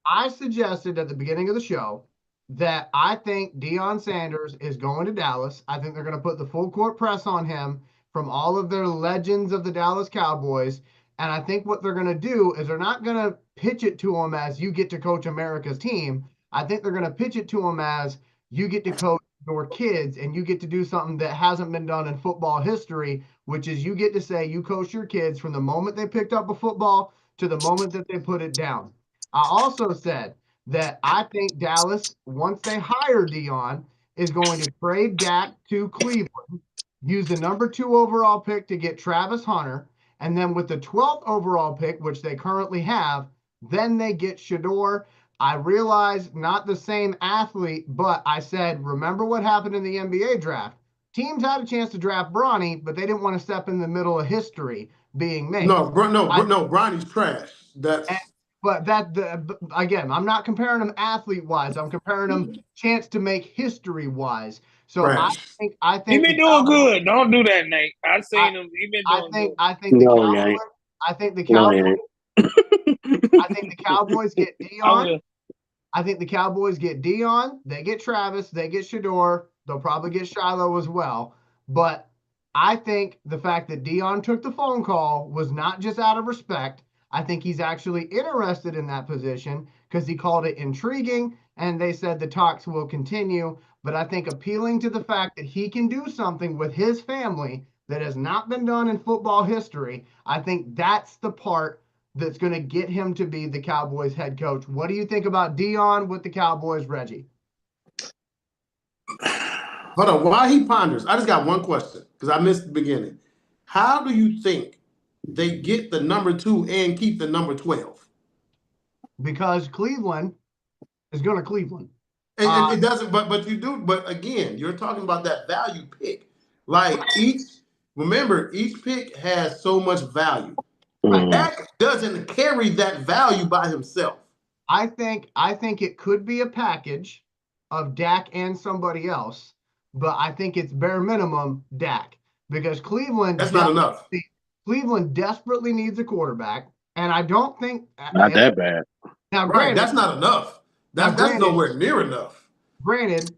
I suggested at the beginning of the show that I think Deion Sanders is going to Dallas. I think they're going to put the full court press on him from all of their legends of the Dallas Cowboys. And I think what they're going to do is they're not going to pitch it to him as you get to coach America's team. I think they're going to pitch it to him as you get to coach your kids and you get to do something that hasn't been done in football history, which is you get to say you coach your kids from the moment they picked up a football to the moment that they put it down. I also said that I think Dallas, once they hire Deion, is going to trade Dak to Cleveland, use the number 2 overall pick to get Travis Hunter, and then with the 12th overall pick, which they currently have, then they get Shedeur. I realize not the same athlete, but I said, remember what happened in the NBA draft? Teams had a chance to draft Bronny, but they didn't want to step in the middle of history being made. No, Bronny's trash. But again, I'm not comparing them athlete wise. I'm comparing them chance to make history wise. So trash. I think he been doing good. Don't do that, Nate. I've seen him. He been doing good. I think the Cowboys. I think the Cowboys. I think the Cowboys get Deion. I think the Cowboys get Deion. They get Travis. They get Shedeur. They'll probably get Shiloh as well. But I think the fact that Deion took the phone call was not just out of respect. I think he's actually interested in that position because he called it intriguing and they said the talks will continue. But I think appealing to the fact that he can do something with his family that has not been done in football history, I think that's the part that's going to get him to be the Cowboys head coach. What do you think about Deion with the Cowboys, Reggie? Hold on, while he ponders, I just got one question because I missed the beginning. How do you think they get the number 2 and keep the number 12? Because Cleveland is going to Cleveland. And it doesn't, but you do, but again, you're talking about that value pick. Like each pick has so much value. Like Dak doesn't carry that value by himself. I think it could be a package of Dak and somebody else, but I think it's bare minimum Dak because Cleveland. That's not enough. Cleveland desperately needs a quarterback, and I don't think not that bad. Now, granted, that's not enough. That's nowhere near enough. Granted,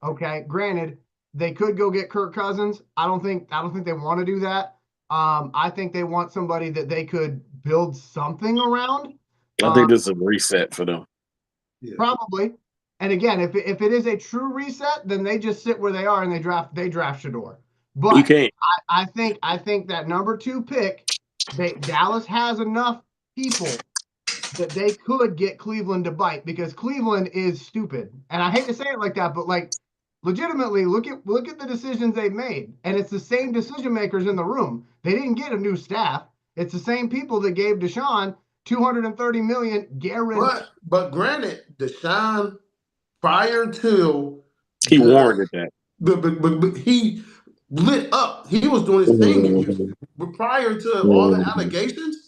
they could go get Kirk Cousins. I don't think they want to do that. I think they want somebody that they could build something around. I think this is a reset for them. Yeah. Probably. And again, if it is a true reset, then they just sit where they are and they draft Shedeur. But you can't. I think that number 2 pick, Dallas has enough people that they could get Cleveland to bite because Cleveland is stupid. And I hate to say it like that, but like legitimately look at the decisions they've made. And it's the same decision makers in the room. They didn't get a new staff. It's the same people that gave Deshaun $230 million guaranteed. But granted, Deshaun, prior to he warranted that. But he lit up. He was doing his thing in Houston. But prior to all the allegations,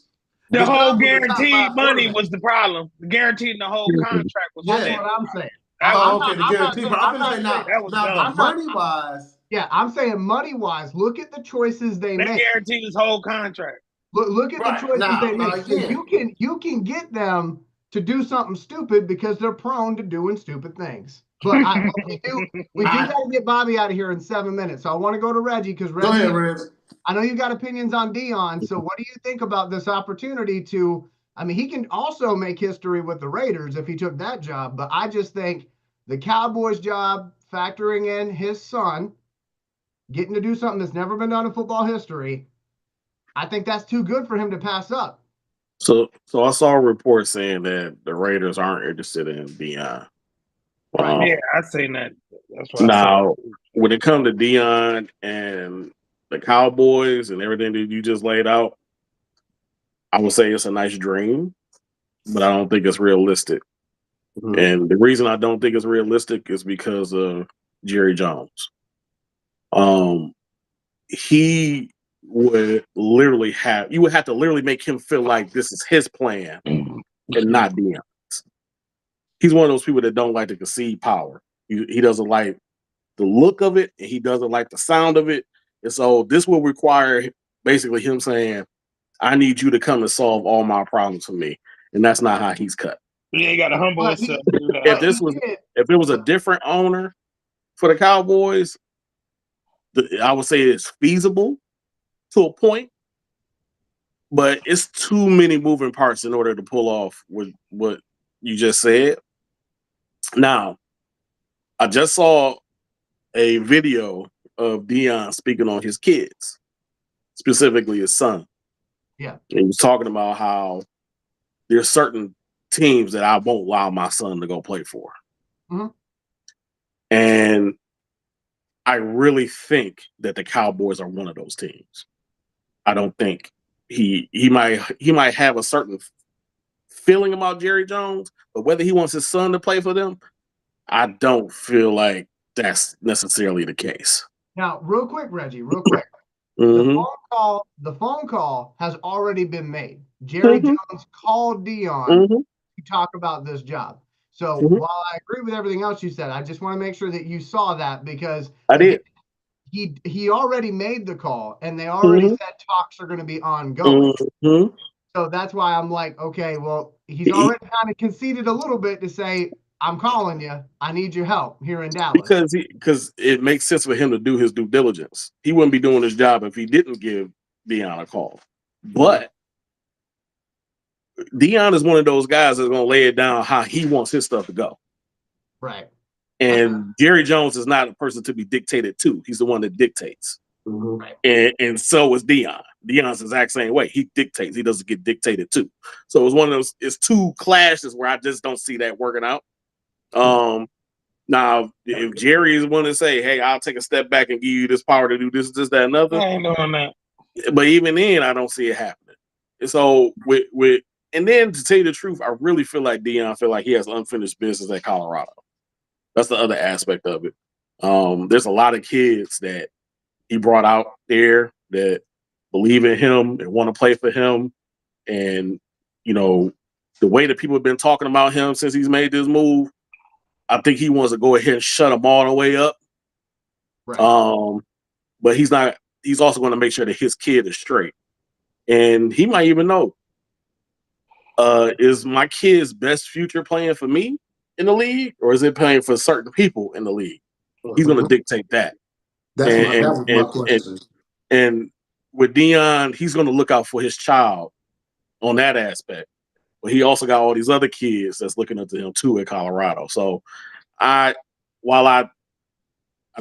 the whole guaranteed money was the problem. Guaranteeing the whole contract was that's what I'm saying. The guarantee. But I'm saying now money-wise. Yeah, I'm saying money-wise. Look at the choices they made. They guaranteed his whole contract. Look at the choices they make. So you can get them to do something stupid because they're prone to doing stupid things. But we do got to get Bobby out of here in 7 minutes. So I want to go to Reggie because Reggie. Go ahead, Reg. I know you got opinions on Deion. So what do you think about this opportunity to? I mean, he can also make history with the Raiders if he took that job. But I just think the Cowboys job, factoring in his son, getting to do something that's never been done in football history, I think that's too good for him to pass up. So I saw a report saying that the Raiders aren't interested in Deion. Yeah, I seen that. That's what now, when it comes to Deion and the Cowboys and everything that you just laid out, I would say it's a nice dream, but I don't think it's realistic. Mm-hmm. And the reason I don't think it's realistic is because of Jerry Jones. He would literally you would have to literally make him feel like this is his plan and not Deion's. He's one of those people that don't like to concede power. He doesn't like the look of it, and he doesn't like the sound of it. And so this will require basically him saying, I need you to come and solve all my problems for me. And that's not how he's cut. Yeah, you got to humble But himself. If it was a different owner for the Cowboys, I would say it's feasible to a point, but it's too many moving parts in order to pull off what you just said. Now, I just saw a video of Deion speaking on his kids, specifically his son. Yeah. And he was talking about how there's certain teams that I won't allow my son to go play for. Mm-hmm. And I really think that the Cowboys are one of those teams. I don't think he might have a certain feeling about Jerry Jones, but whether he wants his son to play for them, I don't feel like that's necessarily the case. Now, real quick, Reggie, real quick. Mm-hmm. The phone call has already been made. Jerry Jones called Deion to talk about this job. So while I agree with everything else you said, I just want to make sure that you saw that, because I did. He already made the call, and they already said talks are going to be ongoing. So that's why I'm like, okay, well, he's already kind of conceded a little bit to say, I'm calling you. I need your help here in Dallas. Because it makes sense for him to do his due diligence. He wouldn't be doing his job if he didn't give Deion a call. But Deion is one of those guys that's going to lay it down how he wants his stuff to go. Right. And Jerry Jones is not a person to be dictated to. He's the one that dictates. Right. And so is Deion. Deion's the exact same way. He dictates. He doesn't get dictated to. So it's one of those, it's two clashes where I just don't see that working out. Now, if Jerry is one to say, hey, I'll take a step back and give you this power to do this, that, another. I ain't doing that. But even then, I don't see it happening. And so and then to tell you the truth, I really feel like Deion feel like he has unfinished business at Colorado. That's the other aspect of it. There's a lot of kids that he brought out there that believe in him and want to play for him. And, you know, the way that people have been talking about him since he's made this move, I think he wants to go ahead and shut them all the way up. Right. But he's also going to make sure that his kid is straight. And he might even know, is my kid's best future playing for me in the league, or is it playing for certain people in the league? He's going to dictate that. That was my question. And with Deion, he's going to look out for his child on that aspect. But he also got all these other kids that's looking up to him too in Colorado. So while I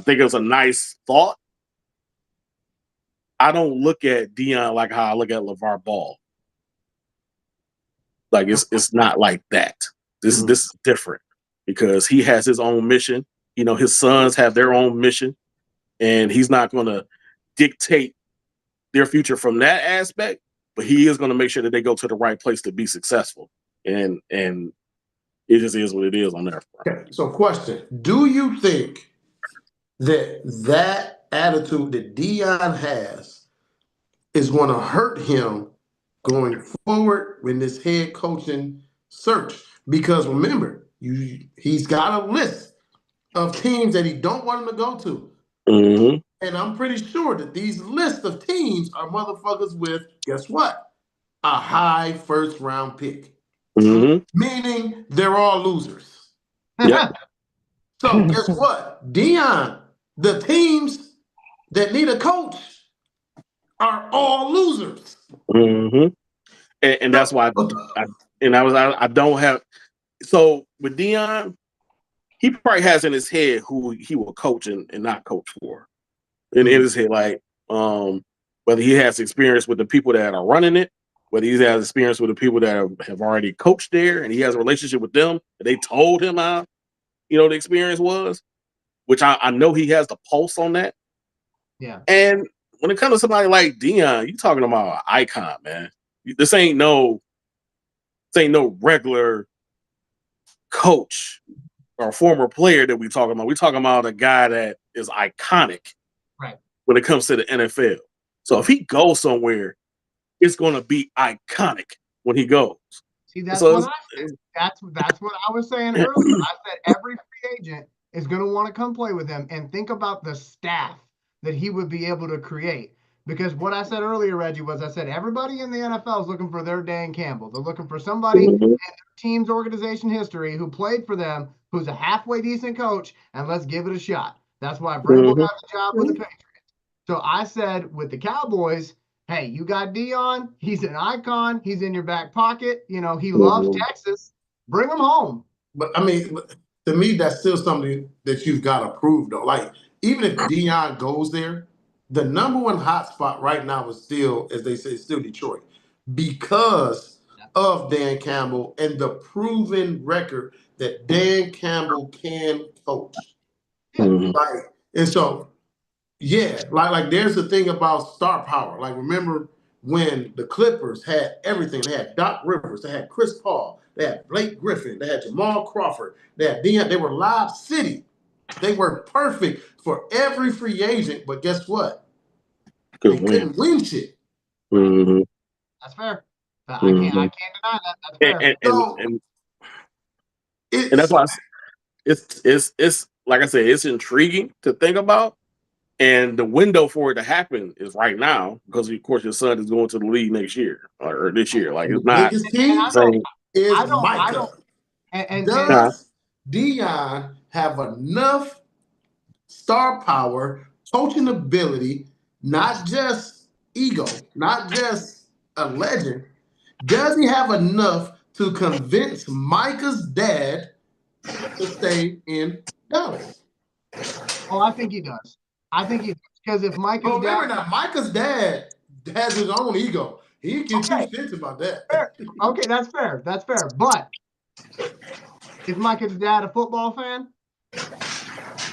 think it's a nice thought, I don't look at Deion like how I look at LeVar Ball. Like it's not like that. This is different because he has his own mission. You know, his sons have their own mission, and he's not going to dictate their future from that aspect. But he is going to make sure that they go to the right place to be successful, and it just is what it is on there. Okay, so question: do you think that attitude that Deion has is going to hurt him going forward in this head coaching search? Because remember, he's got a list of teams that he don't want him to go to. And I'm pretty sure that these lists of teams are motherfuckers with, guess what? A high first round pick. Meaning they're all losers. Yep. So guess what? Deion, the teams that need a coach are all losers. And that's why I don't have. So with Deion, he probably has in his head who he will coach and not coach for. In his head, like whether he has experience with the people that are running it, whether he has experience with the people that have already coached there, and he has a relationship with them, and they told him how, the experience was, which I know he has the pulse on that. Yeah. And when it comes to somebody like Deion, you're talking about an icon, man. This ain't no regular coach or former player that we're talking about. We're talking about a guy that is iconic, right, when it comes to the NFL. So if he goes somewhere, it's going to be iconic when he goes. See, that's what I was saying earlier. I said every free agent is going to want to come play with him, and think about the staff that he would be able to create. Because what I said earlier, Reggie, was I said everybody in the NFL is looking for their Dan Campbell. They're looking for somebody in their team's organization history who played for them, who's a halfway decent coach, and let's give it a shot. That's why Vrabel got the job with the Patriots. So I said with the Cowboys, hey, you got Dion. He's an icon. He's in your back pocket. You know, he loves Texas. Bring him home. But I mean, to me, that's still something that you've got to prove, though. Like, even if Dion goes there, the number one hot spot right now is still, as they say, still Detroit, because of Dan Campbell and the proven record that Dan Campbell can coach. Like, and so, yeah, like there's the thing about star power. Like, remember when the Clippers had everything? They had Doc Rivers, they had Chris Paul, they had Blake Griffin, they had Jamal Crawford, they had Dion. They were Lob City. They were perfect for every free agent, but guess what? They couldn't win shit. That's fair. I can't deny that. That's fair. And that's why it's like I said, it's intriguing to think about. And the window for it to happen is right now, because of course your son is going to the league next year or this year. Like, it's not. Biggest key is Micah. Does Dion have enough star power, coaching ability, not just ego, not just a legend? Does he have enough to convince Micah's dad to stay in Dallas? Oh, I think he does. I think he does. Because if Micah's remember now, Micah's dad has his own ego. He can teach kids about that. Fair. Okay, that's fair. That's fair. But is Micah's dad a football fan?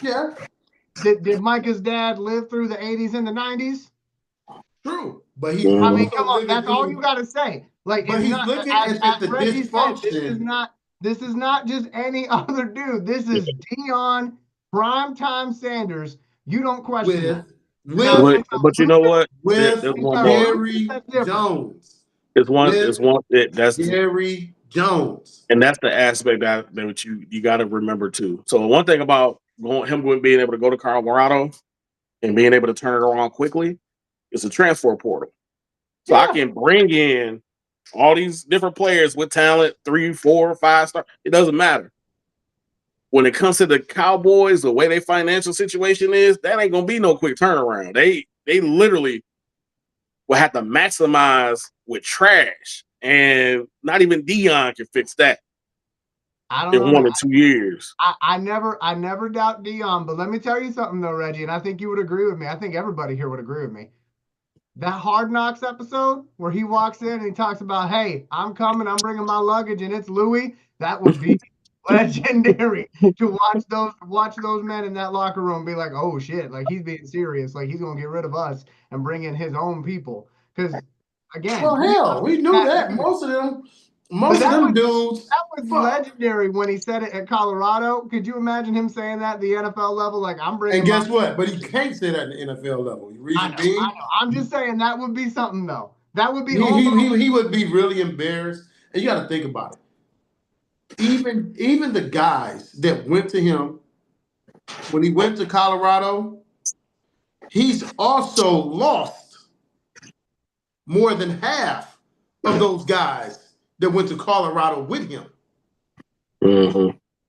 Yeah. Did Micah's dad live through the 80s and the 90s? True. But he's I mean, come on, that's all you gotta say. Like, but it's he's not, looking as the Reggie dysfunction. Said, this is not just any other dude. This is Dion Primetime Sanders. You don't question that. But you know what? With There's one more. Jerry Jones. That's Jerry Jones. And that's the aspect that you got to remember too. So one thing about him being able to go to Colorado and being able to turn it around quickly is a transfer portal. So I can bring in all these different players with talent, 3, 4, 5 stars. It doesn't matter. When it comes to the Cowboys, the way their financial situation is, that ain't gonna be no quick turnaround. They literally will have to maximize with trash, and not even Dion can fix that. I don't in know. 1 or 2 years. I never doubt Dion, but let me tell you something though, Reggie, and I think you would agree with me. I think everybody here would agree with me. That Hard Knocks episode where he walks in and he talks about, hey, I'm coming, I'm bringing my luggage, and it's Louis. That would be legendary to watch those men in that locker room be like, oh shit, like he's being serious, like he's gonna get rid of us and bring in his own people. Because again, well, hell, we knew that most of them dudes. That was legendary when he said it at Colorado. Could you imagine him saying that at the NFL level? Like, I'm bringing. And guess what? But he can't say that at the NFL level. I know. I'm just saying that would be something though. That would be. He would be really embarrassed. And you got to think about it. Even the guys that went to him when he went to Colorado, he's also lost more than half of those guys that went to Colorado with him.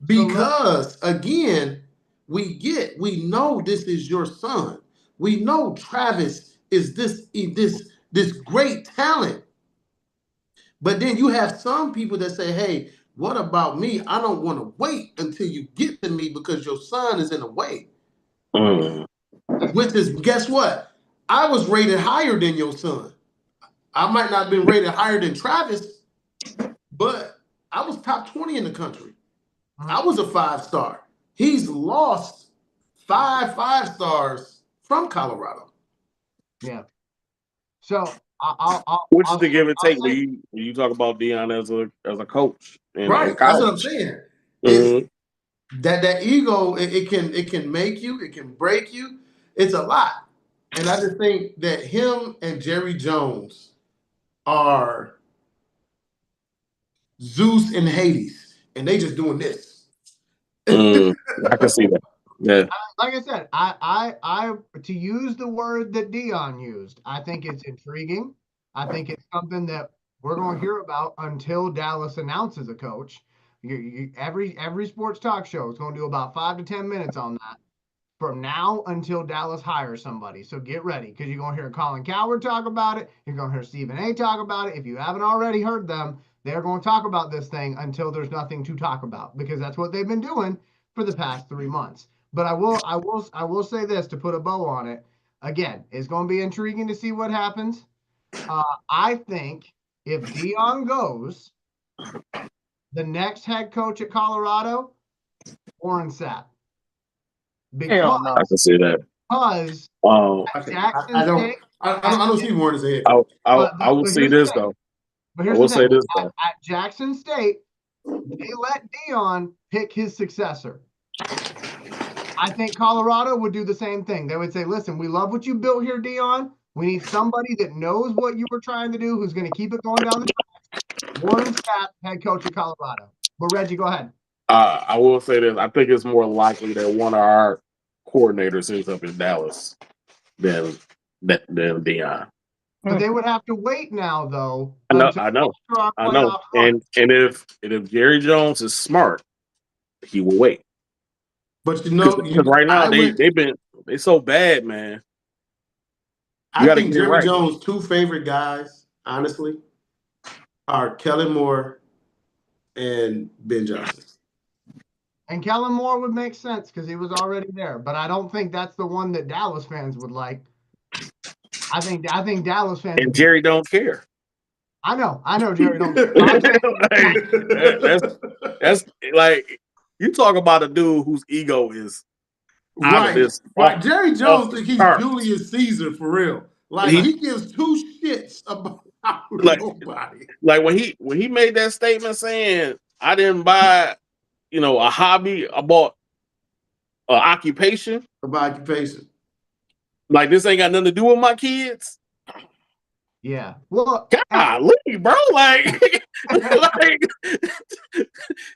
Because again, we know this is your son. We know Travis is this great talent. But then you have some people that say, hey, what about me? I don't want to wait until you get to me because your son is in the way. Which is, guess what? I was rated higher than your son. I might not have been rated higher than Travis, but I was top 20 in the country. I was a 5-star. He's lost 5 stars from Colorado. Yeah. So which is the give and take when you talk about Dion as a coach. Right. That's what I'm saying. Is that ego, it can make you, it can break you. It's a lot. And I just think that him and Jerry Jones are Zeus and Hades, and they just doing this. I can see that. Yeah. Like I said, I to use the word that Dion used, I think it's intriguing. I think it's something that we're going to hear about until Dallas announces a coach. Every sports talk show is going to do about 5 to 10 minutes on that from now until Dallas hires somebody. So get ready, because you're going to hear Colin Cowherd talk about it. You're going to hear Stephen A. talk about it. If you haven't already heard them, they're going to talk about this thing until there's nothing to talk about, because that's what they've been doing for the past 3 months. But I will say this to put a bow on it. Again, it's going to be intriguing to see what happens. I think if Dion goes, the next head coach at Colorado, Warren Sapp. Hell no. I can see that. Because Jackson I State. don't see Warren as a head I coach. will say this though. But I here's will the say thing. this though. At Jackson State, they let Dion pick his successor. I think Colorado would do the same thing. They would say, listen, we love what you built here, Dion. We need somebody that knows what you were trying to do, who's going to keep it going down the track. Warren Sapp, head coach of Colorado. But Reggie, go ahead. I will say this. I think it's more likely that one of our coordinators ends up in Dallas than Dion. But they would have to wait now, though. I know. And if Jerry Jones is smart, he will wait. But because right now they so bad, man. I think Jerry Jones' two favorite guys, honestly, are Kellen Moore and Ben Johnson. And Kellen Moore would make sense because he was already there. But I don't think that's the one that Dallas fans would like. I think Dallas fans. And Jerry don't care. I know Jerry don't care. That's like, you talk about a dude whose ego is out of this. Right. Jerry Jones thinks he's Julius Caesar for real. Like he gives two shits about nobody. Like when he made that statement saying, I didn't buy, a hobby, I bought an occupation. Like this ain't got nothing to do with my kids. Yeah. Well, golly, bro. Like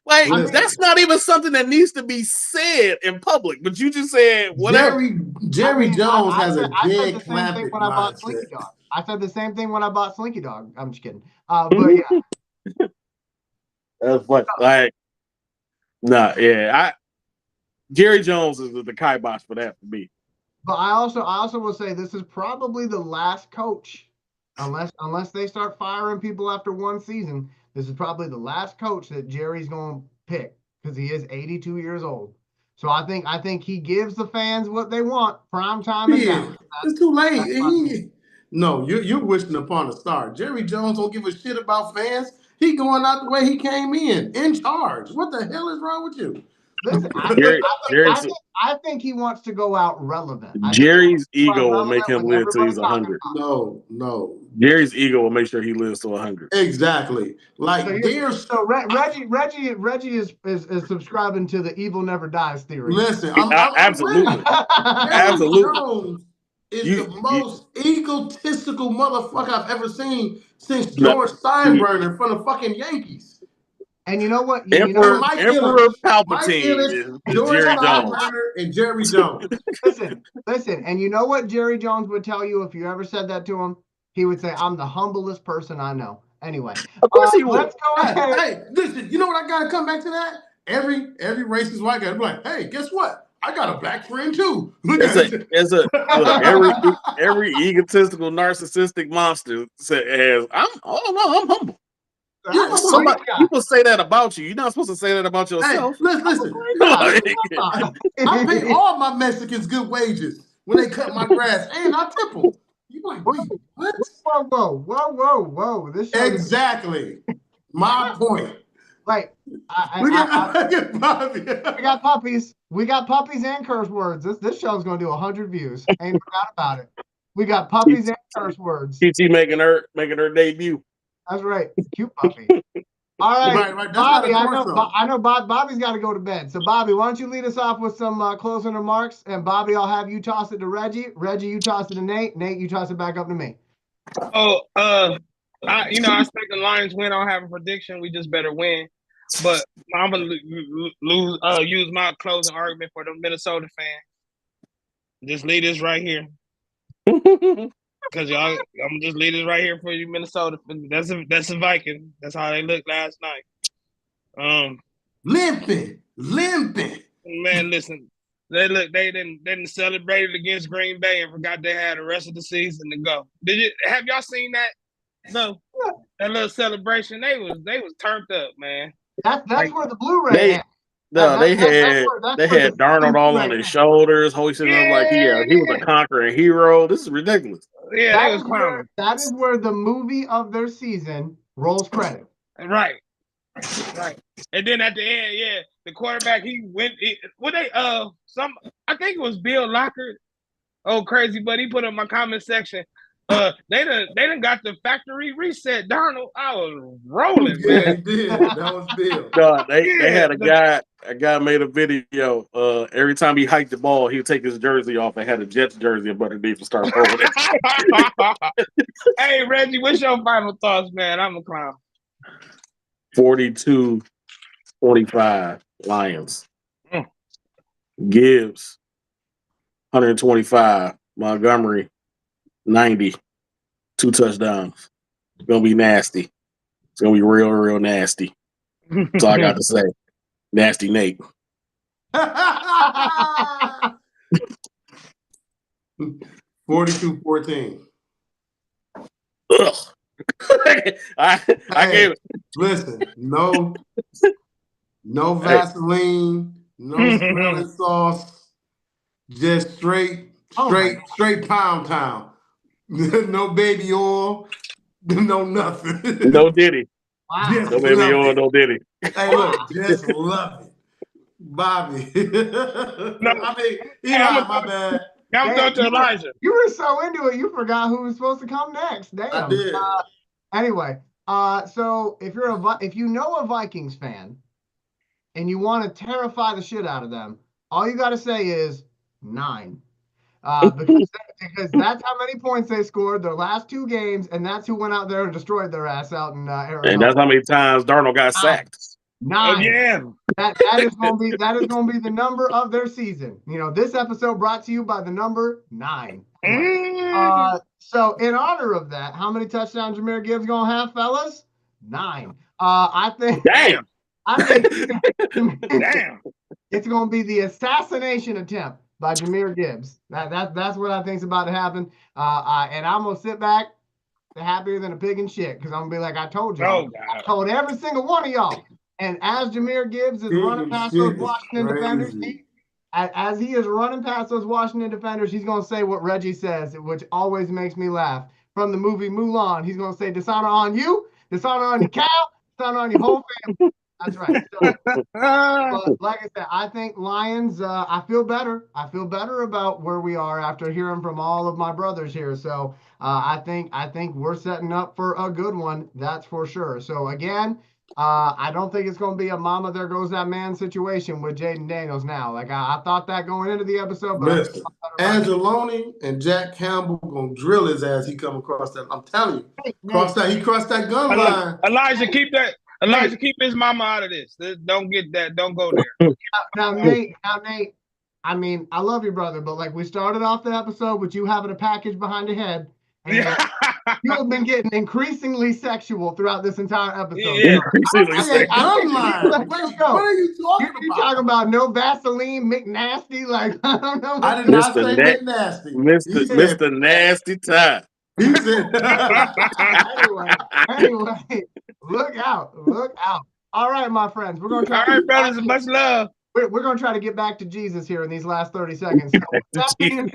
that's not even something that needs to be said in public. But you just said whatever. Jerry Jones has a dead clapping mindset. I said the same thing when I bought Slinky Dog. I'm just kidding. But yeah. That's what Jerry Jones is the kibosh for that for me. But I also will say this is probably the last coach, unless they start firing people after one season. This is probably the last coach that Jerry's going to pick because he is 82 years old. So I think he gives the fans what they want. Prime time. It's too late. No, you're wishing upon a star. Jerry Jones don't give a shit about fans. He going out the way he came in charge. What the hell is wrong with you? Listen, I think he wants to go out relevant. Jerry's ego will make him live till he's 100. No. Jerry's ego will make sure he lives to 100. Exactly. Like Reggie is subscribing to the evil never dies theory. Listen, absolutely. Jones is the most egotistical motherfucker I've ever seen since George Steinbrenner from the fucking Yankees. And you know what? Emperor Palpatine is Jerry Jones. And Jerry Jones. Listen. And you know what Jerry Jones would tell you if you ever said that to him? He would say, I'm the humblest person I know. Anyway. Of course he would. Let's go ahead. Hey, listen, you know what I got to come back to that? Every racist white guy be like, hey, guess what? I got a black friend too. Every egotistical, narcissistic monster says, I'm humble. People say that about you. You're not supposed to say that about yourself. Hey, listen. I pay all my Mexicans good wages when they cut my grass, and I tip them. You like, wait, what? Whoa! This exactly my point. Like, we got Bobby. We got puppies and curse words. This show's gonna do 100 views. Ain't forgot about it. We got puppies and curse words. TT making her debut. That's right. Cute puppy. All right. Bobby, I know Bobby's got to go to bed. So, Bobby, why don't you lead us off with some closing remarks? And, Bobby, I'll have you toss it to Reggie. Reggie, you toss it to Nate. Nate, you toss it back up to me. I expect the Lions win. I don't have a prediction. We just better win. But I'm gonna use my closing argument for the Minnesota fans. Just leave this right here, because y'all. I'm just leave this right here for you, Minnesota. That's a Viking. That's how they looked last night. Limping. Man, listen. They didn't celebrate it against Green Bay and forgot they had the rest of the season to go. Have y'all seen that? No, that little celebration. They was turned up, man. That's where the Blu-ray is. They had Darnold all on his shoulders, hoisting him like he was a conquering hero. This is ridiculous. Yeah, they was clowning. That is where the movie of their season rolls credit. Right. And then at the end, the quarterback I think it was Bill Lockard. Oh, crazy, but he put in my comment section. They done got the factory reset. Darnold, I was rolling, Yeah, man. he did. That was Bill. God, they had a guy made a video. Every time he hiked the ball, he'd take his jersey off and had a Jets jersey up underneath and start throwing it. Hey, Reggie, what's your final thoughts, man? I'm a clown. 42-25 Lions. Mm. Gibbs 125. Montgomery 90. 2 touchdowns. It's gonna be nasty. It's gonna be real nasty. That's all I got to say. Nasty Nate. 42-14. Ugh. I gave it. Listen, no Vaseline, no smelling sauce, just straight pound town. No baby oil, no nothing. No Diddy. Wow. Just No baby love oil, it. no Diddy. Hey, look, just love it. Bobby. I mean, Eli, my bad. I'm going to Elijah. You were so into it, you forgot who was supposed to come next. Damn. I did. Anyway, so if you know a Vikings fan and you want to terrify the shit out of them, all you got to say is 9. Because that's how many points they scored their last 2 games, and that's who went out there and destroyed their ass out in Arizona. And that's how many times Darnold got sacked. 9. Yeah. That is gonna be the number of their season. You know, this episode brought to you by the number 9. So in honor of that, how many touchdowns Jahmyr Gibbs gonna have, fellas? 9. I think Damn. Damn. It's gonna be the assassination attempt by Jahmyr Gibbs. That's what I think's about to happen. And I'm gonna sit back happier than a pig in shit, because I'm gonna be like, I told y'all. I told every single one of y'all. And as Jahmyr Gibbs is running past those Washington defenders, as he is running past those Washington defenders, he's going to say what Reggie says, which always makes me laugh. From the movie Mulan, he's going to say, dishonor on you, dishonor on your cow, dishonor on your whole family. That's right. So, but like I said, I think Lions, I feel better. I feel better about where we are after hearing from all of my brothers here. So I think we're setting up for a good one. That's for sure. So again, I don't think it's going to be a mama there goes that man situation with Jaden Daniels now. Like I thought that going into the episode, but listen, Angeloni and Jack Campbell gonna drill his ass. He come across that. I'm telling you, he crossed that gun line. Elijah, keep his mama out of this. Don't get that. Don't go there. Now, Nate. I mean, I love you, brother, but like we started off the episode with you having a package behind your head. And you have been getting increasingly sexual throughout this entire episode. Yeah. What are you talking about? You talking about no Vaseline, McNasty? Like, I don't know. I did not say McNasty. Mr. Nasty Time. He said. Anyway, look out. All right, my friends. We're going to try. All right, brothers, much love. We're going to try to get back to Jesus here in these last 30 seconds. So that being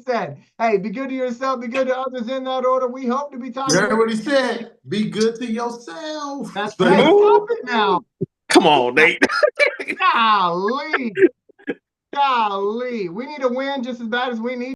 said, hey, be good to yourself, be good to others in that order. We hope to be talking. You heard what he said. Be good to yourself. That's right. Stop it now. Come on, Nate. Golly. We need a win just as bad as we need